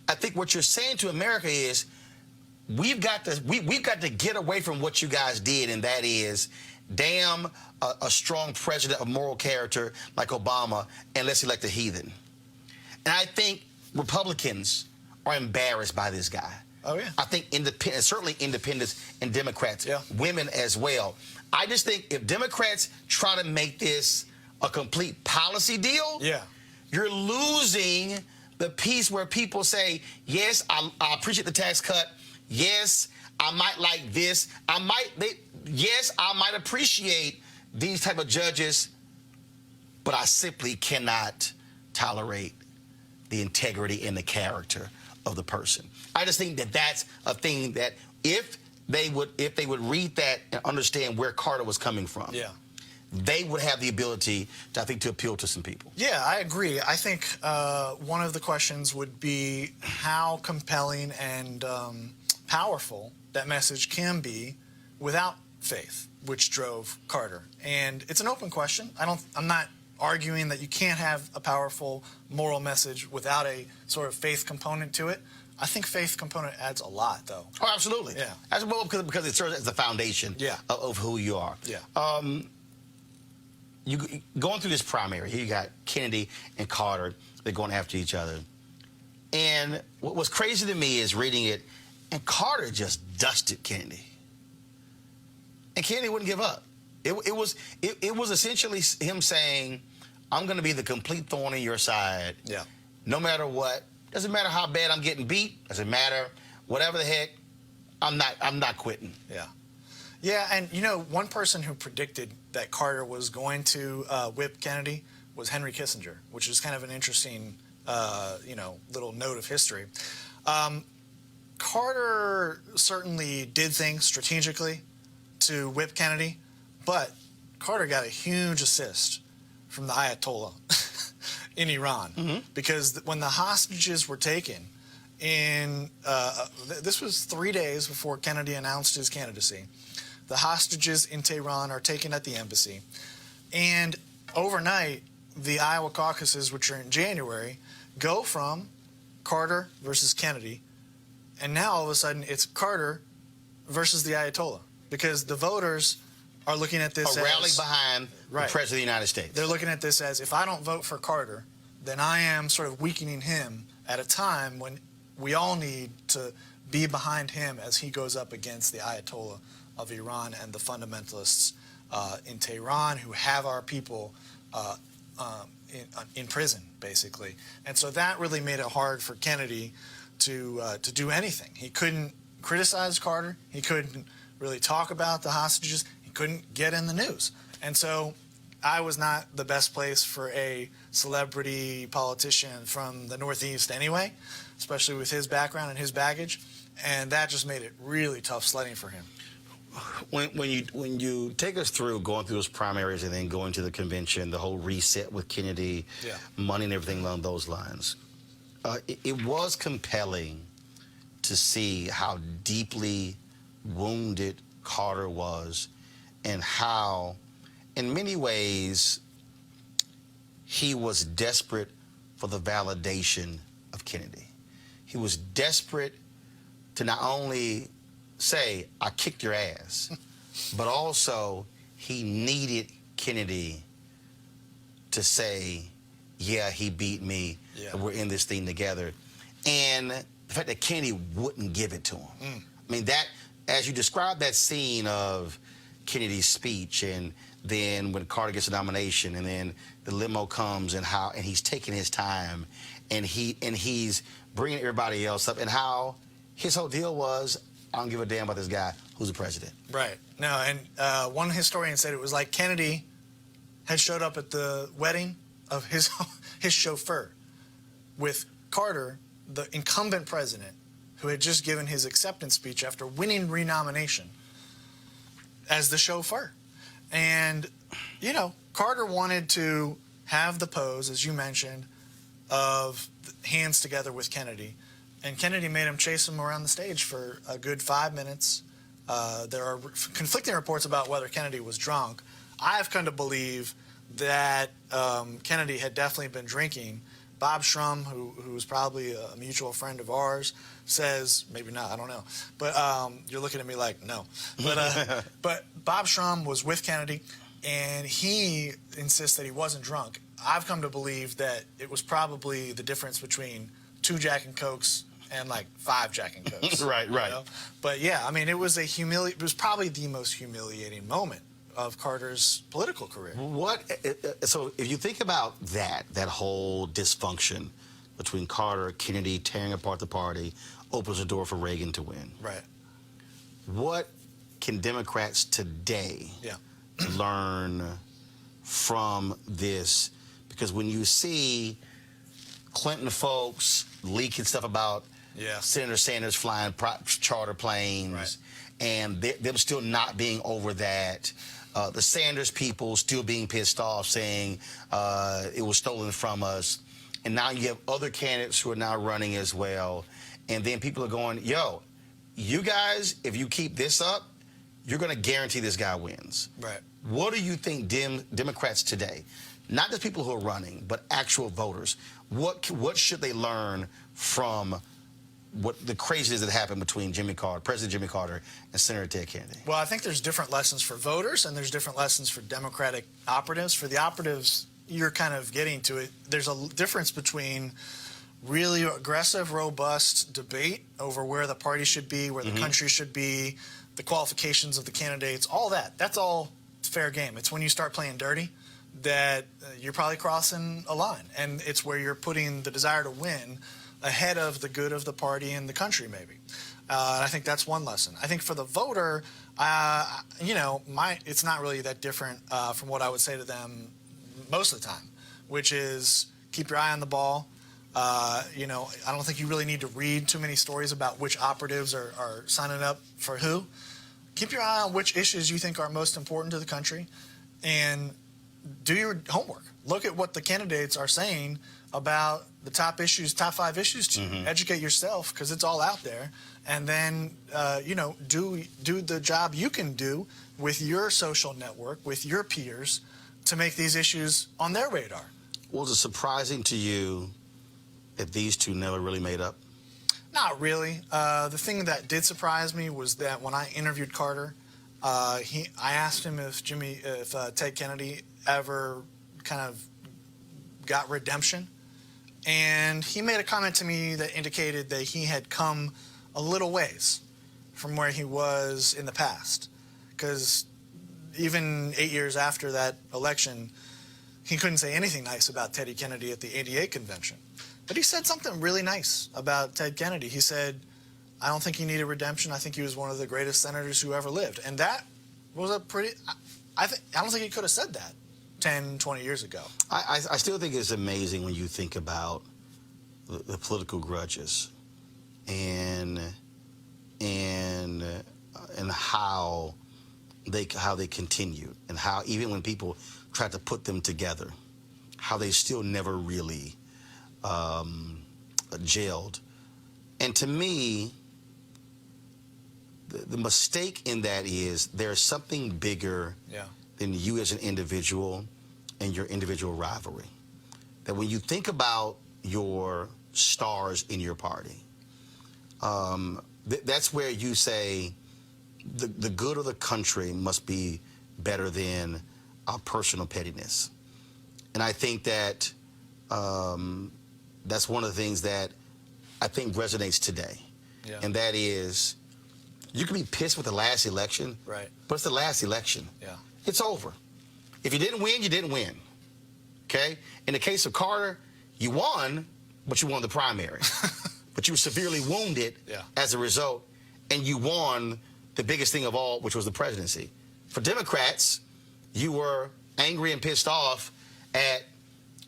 I think what you're saying to America is, we've got to get away from what you guys did, and that is, damn a strong president of moral character like Obama, and let's elect a heathen. And I think Republicans are embarrassed by this guy. Oh, yeah. I think certainly independents and Democrats, women as well. I just think if Democrats try to make this a complete policy deal, you're losing the piece where people say, yes, I appreciate the tax cut. Yes, I might like this. Yes, I might appreciate these type of judges, but I simply cannot tolerate the integrity and the character of the person. I just think that that's a thing that if they would read that and understand where Carter was coming from, they would have the ability to, I think, to appeal to some people. Yeah, I agree. I think one of the questions would be how compelling and powerful that message can be without faith, which drove Carter. And it's an open question. I'm not arguing that you can't have a powerful moral message without a sort of faith component to it. I think faith component adds a lot, though. Oh, absolutely. Yeah. As well, because it serves as the foundation of who you are. Yeah. You going through this primary, here you got Kennedy and Carter. They're going after each other. And what was crazy to me is reading it, and Carter just dusted Kennedy. And Kennedy wouldn't give up. It was essentially him saying, I'm going to be the complete thorn in your side. Yeah. No matter what. Doesn't matter how bad I'm getting beat. Doesn't matter. Whatever the heck, I'm not quitting. Yeah. Yeah, and you know, one person who predicted that Carter was going to whip Kennedy was Henry Kissinger, which is kind of an interesting, little note of history. Carter certainly did things strategically to whip Kennedy, but Carter got a huge assist from the Ayatollah in Iran, because when the hostages were taken this was 3 days before Kennedy announced his candidacy. The hostages in Tehran are taken at the embassy, and overnight the Iowa caucuses, which are in January, go from Carter versus Kennedy, and now all of a sudden it's Carter versus the Ayatollah, because the voters are looking at this as a rally behind the President of the United States. They're looking at this as, if I don't vote for Carter, then I am sort of weakening him at a time when we all need to be behind him as he goes up against the Ayatollah of Iran and the fundamentalists in Tehran who have our people in prison, basically. And so that really made it hard for Kennedy to do anything. He couldn't criticize Carter. He couldn't really talk about the hostages. He couldn't get in the news. And so I was not the best place for a celebrity politician from the Northeast anyway, especially with his background and his baggage. And that just made it really tough sledding for him. When you take us through going through those primaries and then going to the convention, the whole reset with Kennedy, money and everything along those lines, it was compelling to see how deeply wounded Carter was and how, in many ways, he was desperate for the validation of Kennedy. He was desperate to not only say, I kicked your ass, but also he needed Kennedy to say, yeah, he beat me, and we're in this thing together. And the fact that Kennedy wouldn't give it to him. I mean, that, as you described that scene of Kennedy's speech, and then when Carter gets a nomination, and then the limo comes, and he's taking his time, and he's bringing everybody else up, and how his whole deal was, I don't give a damn about this guy who's the president. Right. No, and one historian said it was like Kennedy had showed up at the wedding of his chauffeur with Carter, the incumbent president, who had just given his acceptance speech after winning renomination, as the chauffeur. And, you know, Carter wanted to have the pose, as you mentioned, of hands together with Kennedy. And Kennedy made him chase him around the stage for a good 5 minutes. There are conflicting reports about whether Kennedy was drunk. I've come to believe that Kennedy had definitely been drinking. Bob Shrum, who's probably a mutual friend of ours, says, maybe not, I don't know. But you're looking at me like, no. But Bob Shrum was with Kennedy, and he insists that he wasn't drunk. I've come to believe that it was probably the difference between 2 Jack and Cokes and like 5 Jack and Cokes. Right. You know? But yeah, I mean, it was probably the most humiliating moment of Carter's political career. So if you think about that whole dysfunction between Carter, Kennedy, tearing apart the party, opens the door for Reagan to win. Right. What can Democrats today learn from this? Because when you see Clinton folks leaking stuff about Senator Sanders flying charter planes, and them still not being over that, the Sanders people still being pissed off, saying it was stolen from us, and now you have other candidates who are now running as well, and then people are going, yo, you guys, if you keep this up, you're going to guarantee this guy wins. Right. What do you think Democrats today, not just people who are running, but actual voters, what should they learn from what the craziness that happened between President Jimmy Carter and Senator Ted Kennedy? Well, I think there's different lessons for voters, and there's different lessons for Democratic operatives. For the operatives, you're kind of getting to it. There's a difference between really aggressive, robust debate over where the party should be, where the country should be, the qualifications of the candidates, all that. That's all fair game. It's when you start playing dirty that you're probably crossing a line, and it's where you're putting the desire to win ahead of the good of the party and the country, maybe. I think that's one lesson. I think for the voter, you know, it's not really that different from what I would say to them most of the time, which is keep your eye on the ball. You know, I don't think you really need to read too many stories about which operatives are signing up for who. Keep your eye on which issues you think are most important to the country, and do your homework. Look at what the candidates are saying about the top 5 issues to you. Educate yourself, because it's all out there. And then, you know, do the job you can do with your social network, with your peers, to make these issues on their radar. Was it surprising to you that these two never really made up? Not really. The thing that did surprise me was that when I interviewed Carter, I asked him if Ted Kennedy ever kind of got redemption. And he made a comment to me that indicated that he had come a little ways from where he was in the past. Because even 8 years after that election, he couldn't say anything nice about Teddy Kennedy at the '88 convention. But he said something really nice about Ted Kennedy. He said, I don't think he needed redemption. I think he was one of the greatest senators who ever lived. And that was a pretty... I don't think he could have said that 10, 20 years ago. I still think it's amazing when you think about the political grudges and how they continue, and how even when people try to put them together, how they still never really gelled. And to me, the mistake in that is there's something bigger than you as an individual and your individual rivalry. That when you think about your stars in your party, that's where you say the good of the country must be better than our personal pettiness. And I think that that's one of the things that I think resonates today. And that is, You can be pissed with the last election, Right. but it's the last election. Yeah. It's over. If you didn't win, you didn't win. Okay? In the case of Carter, you won, but you won the primary. But you were severely wounded as a result, and you won the biggest thing of all, which was the presidency. For Democrats, you were angry and pissed off at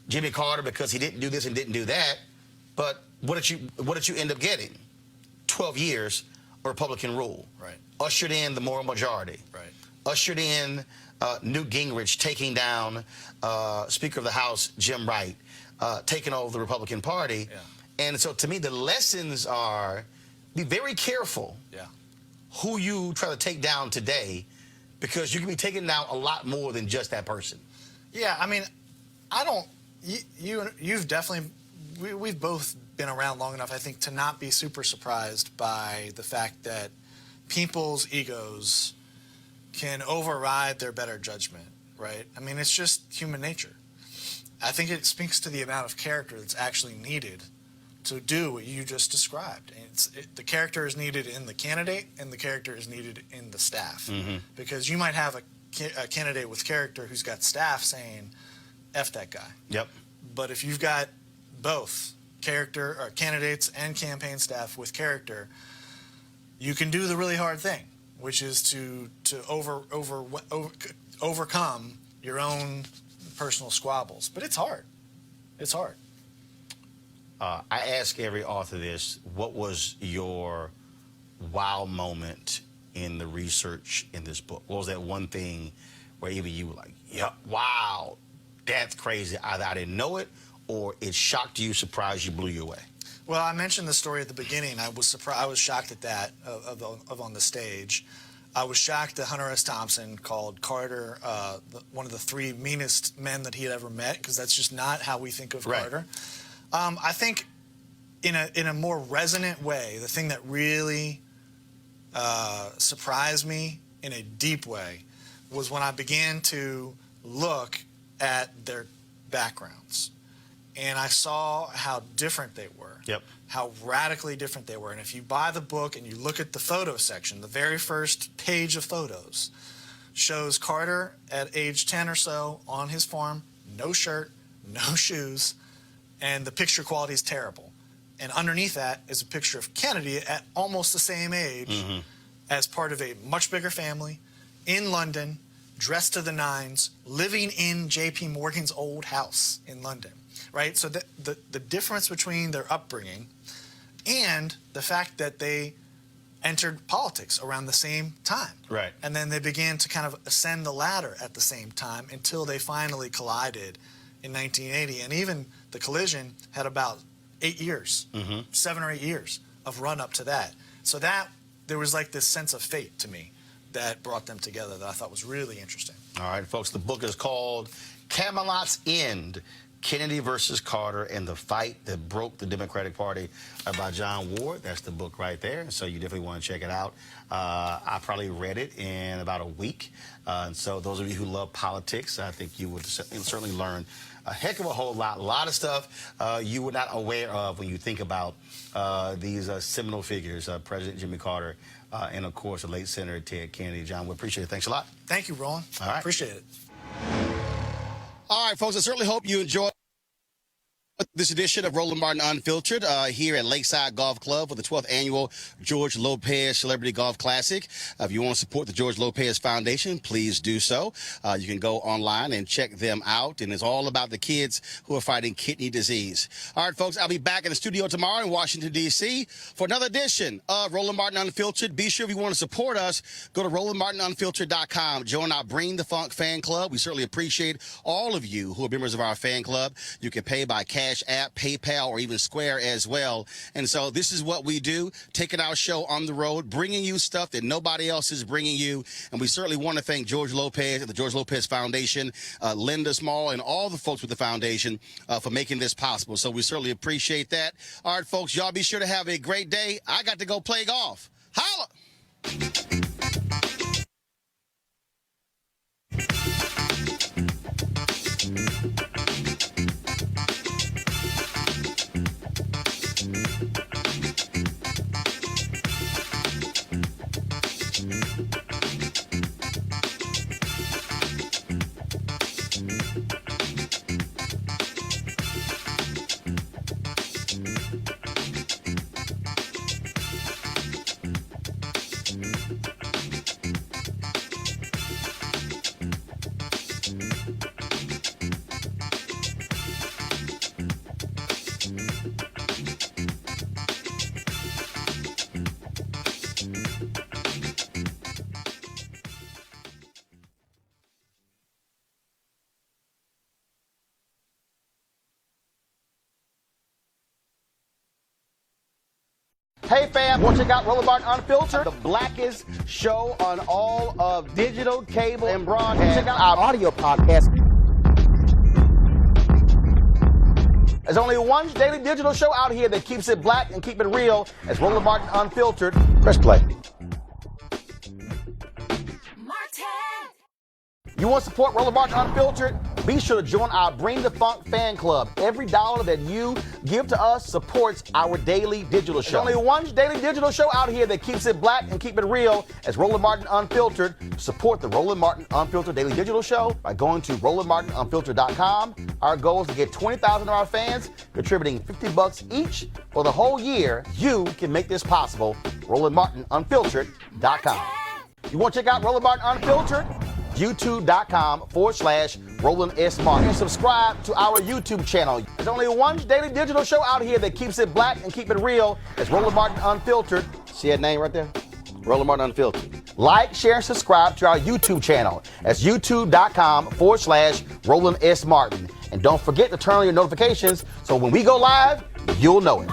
Jimmy Carter because he didn't do this and didn't do that. But what did you end up getting? 12 years of Republican rule. Right. Ushered in the moral majority. Right. Ushered in Newt Gingrich taking down Speaker of the House Jim Wright, taking over the Republican Party. Yeah. And so to me, the lessons are be very careful who you try to take down today, because you can be taking down a lot more than just that person. Yeah, I mean, I don't. You've definitely. We've both been around long enough, I think, to not be super surprised by the fact that people's egos can override their better judgment, right? I mean, it's just human nature. I think it speaks to the amount of character that's actually needed to do what you just described. The character is needed in the candidate, and the character is needed in the staff. Because you might have a candidate with character who's got staff saying, F that guy. Yep. But if you've got both character or candidates and campaign staff with character, you can do the really hard thing, which is to overcome your own personal squabbles. But it's hard. It's hard. I ask every author this: what was your wow moment in the research in this book? What was that one thing where even you were like, yeah, wow, that's crazy? Either I didn't know it, or it shocked you, surprised you, blew you away? Well, I mentioned the story at the beginning. I was surprised. I was shocked at that of on the stage. I was shocked that Hunter S. Thompson called Carter one of the three meanest men that he had ever met, because that's just not how we think of Carter. I think in a more resonant way, the thing that really surprised me in a deep way was when I began to look at their backgrounds. And I saw how different they were. Yep. How radically different they were. And if you buy the book and you look at the photo section, the very first page of photos shows Carter at age 10 or so on his farm, no shirt, no shoes, and the picture quality is terrible. And underneath that is a picture of Kennedy at almost the same age as part of a much bigger family in London, dressed to the nines, living in J.P. Morgan's old house in London. Right? So the difference between their upbringing and the fact that they entered politics around the same time. Right. And then they began to kind of ascend the ladder at the same time until they finally collided in 1980. And even the collision had about 8 years, 7 or 8 years of run up to that. So that there was like this sense of fate to me that brought them together that I thought was really interesting. All right, folks, the book is called Camelot's End: Kennedy versus Carter and the Fight That Broke the Democratic Party, by John Ward. That's the book right there. So you definitely want to check it out. I probably read it in about a week. And so those of you who love politics, I think you would certainly learn a heck of a whole lot. A lot of stuff you were not aware of when you think about these seminal figures, President Jimmy Carter, and, of course, the late Senator Ted Kennedy. John, we appreciate it. Thanks a lot. Thank you, Roland. All right. Appreciate it. All right, folks, I certainly hope you enjoyed this edition of Roland Martin Unfiltered here at Lakeside Golf Club for the 12th annual George Lopez Celebrity Golf Classic. If you want to support the George Lopez Foundation, please do so. You can go online and check them out, and it's all about the kids who are fighting kidney disease. All right, folks, I'll be back in the studio tomorrow in Washington, D.C. for another edition of Roland Martin Unfiltered. Be sure if you want to support us, go to RolandMartinUnfiltered.com. Join our Bring the Funk fan club. We certainly appreciate all of you who are members of our fan club. You can pay by Cash App, PayPal, or even Square as well. And so this is what we do, taking our show on the road, bringing you stuff that nobody else is bringing you. And we certainly want to thank George Lopez and the George Lopez Foundation, Linda Small, and all the folks with the foundation for making this possible. So we certainly appreciate that. All right, folks, y'all be sure to have a great day. I got to go play golf. Holla! Hey fam, want to check out Roland Martin Unfiltered, the blackest show on all of digital, cable, and broadcast. Check out our audio podcast. There's only one daily digital show out here that keeps it black and keep it real. It's Roland Martin Unfiltered. Press play. You want to support Roland Martin Unfiltered? Be sure to join our Bring the Funk fan club. Every dollar that you give to us supports our daily digital show. There's only one daily digital show out here that keeps it black and keep it real. It's Roland Martin Unfiltered. Support the Roland Martin Unfiltered daily digital show by going to RolandMartinUnfiltered.com. Our goal is to get 20,000 of our fans contributing $50 each for the whole year. You can make this possible. RolandMartinUnfiltered.com. You want to check out Roland Martin Unfiltered? YouTube.com/Roland S. Martin. And subscribe to our YouTube channel. There's only one daily digital show out here that keeps it black and keep it real. It's Roland Martin Unfiltered. See that name right there? Roland Martin Unfiltered. Like, share, and subscribe to our YouTube channel. That's YouTube.com/Roland S. Martin. And don't forget to turn on your notifications so when we go live, you'll know it.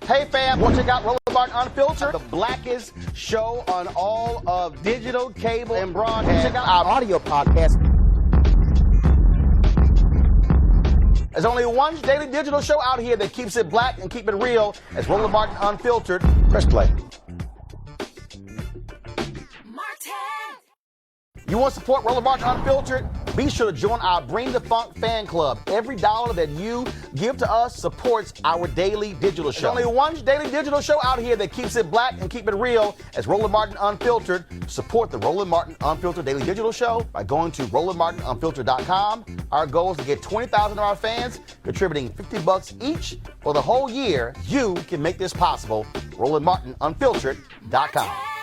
Hey fam, want to check out Roland Martin Unfiltered, the blackest show on all of digital, cable, and broadcast. Check out our audio podcast. There's only one daily digital show out here that keeps it black and keep it real. It's Roland Martin Unfiltered. Press play. You want to support Roland Martin Unfiltered? Be sure to join our Bring the Funk fan club. Every dollar that you give to us supports our daily digital show. There's only one daily digital show out here that keeps it black and keep it real. It's Roland Martin Unfiltered. Support the Roland Martin Unfiltered daily digital show by going to RolandMartinUnfiltered.com. Our goal is to get 20,000 of our fans contributing $50 each for the whole year. You can make this possible. RolandMartinUnfiltered.com.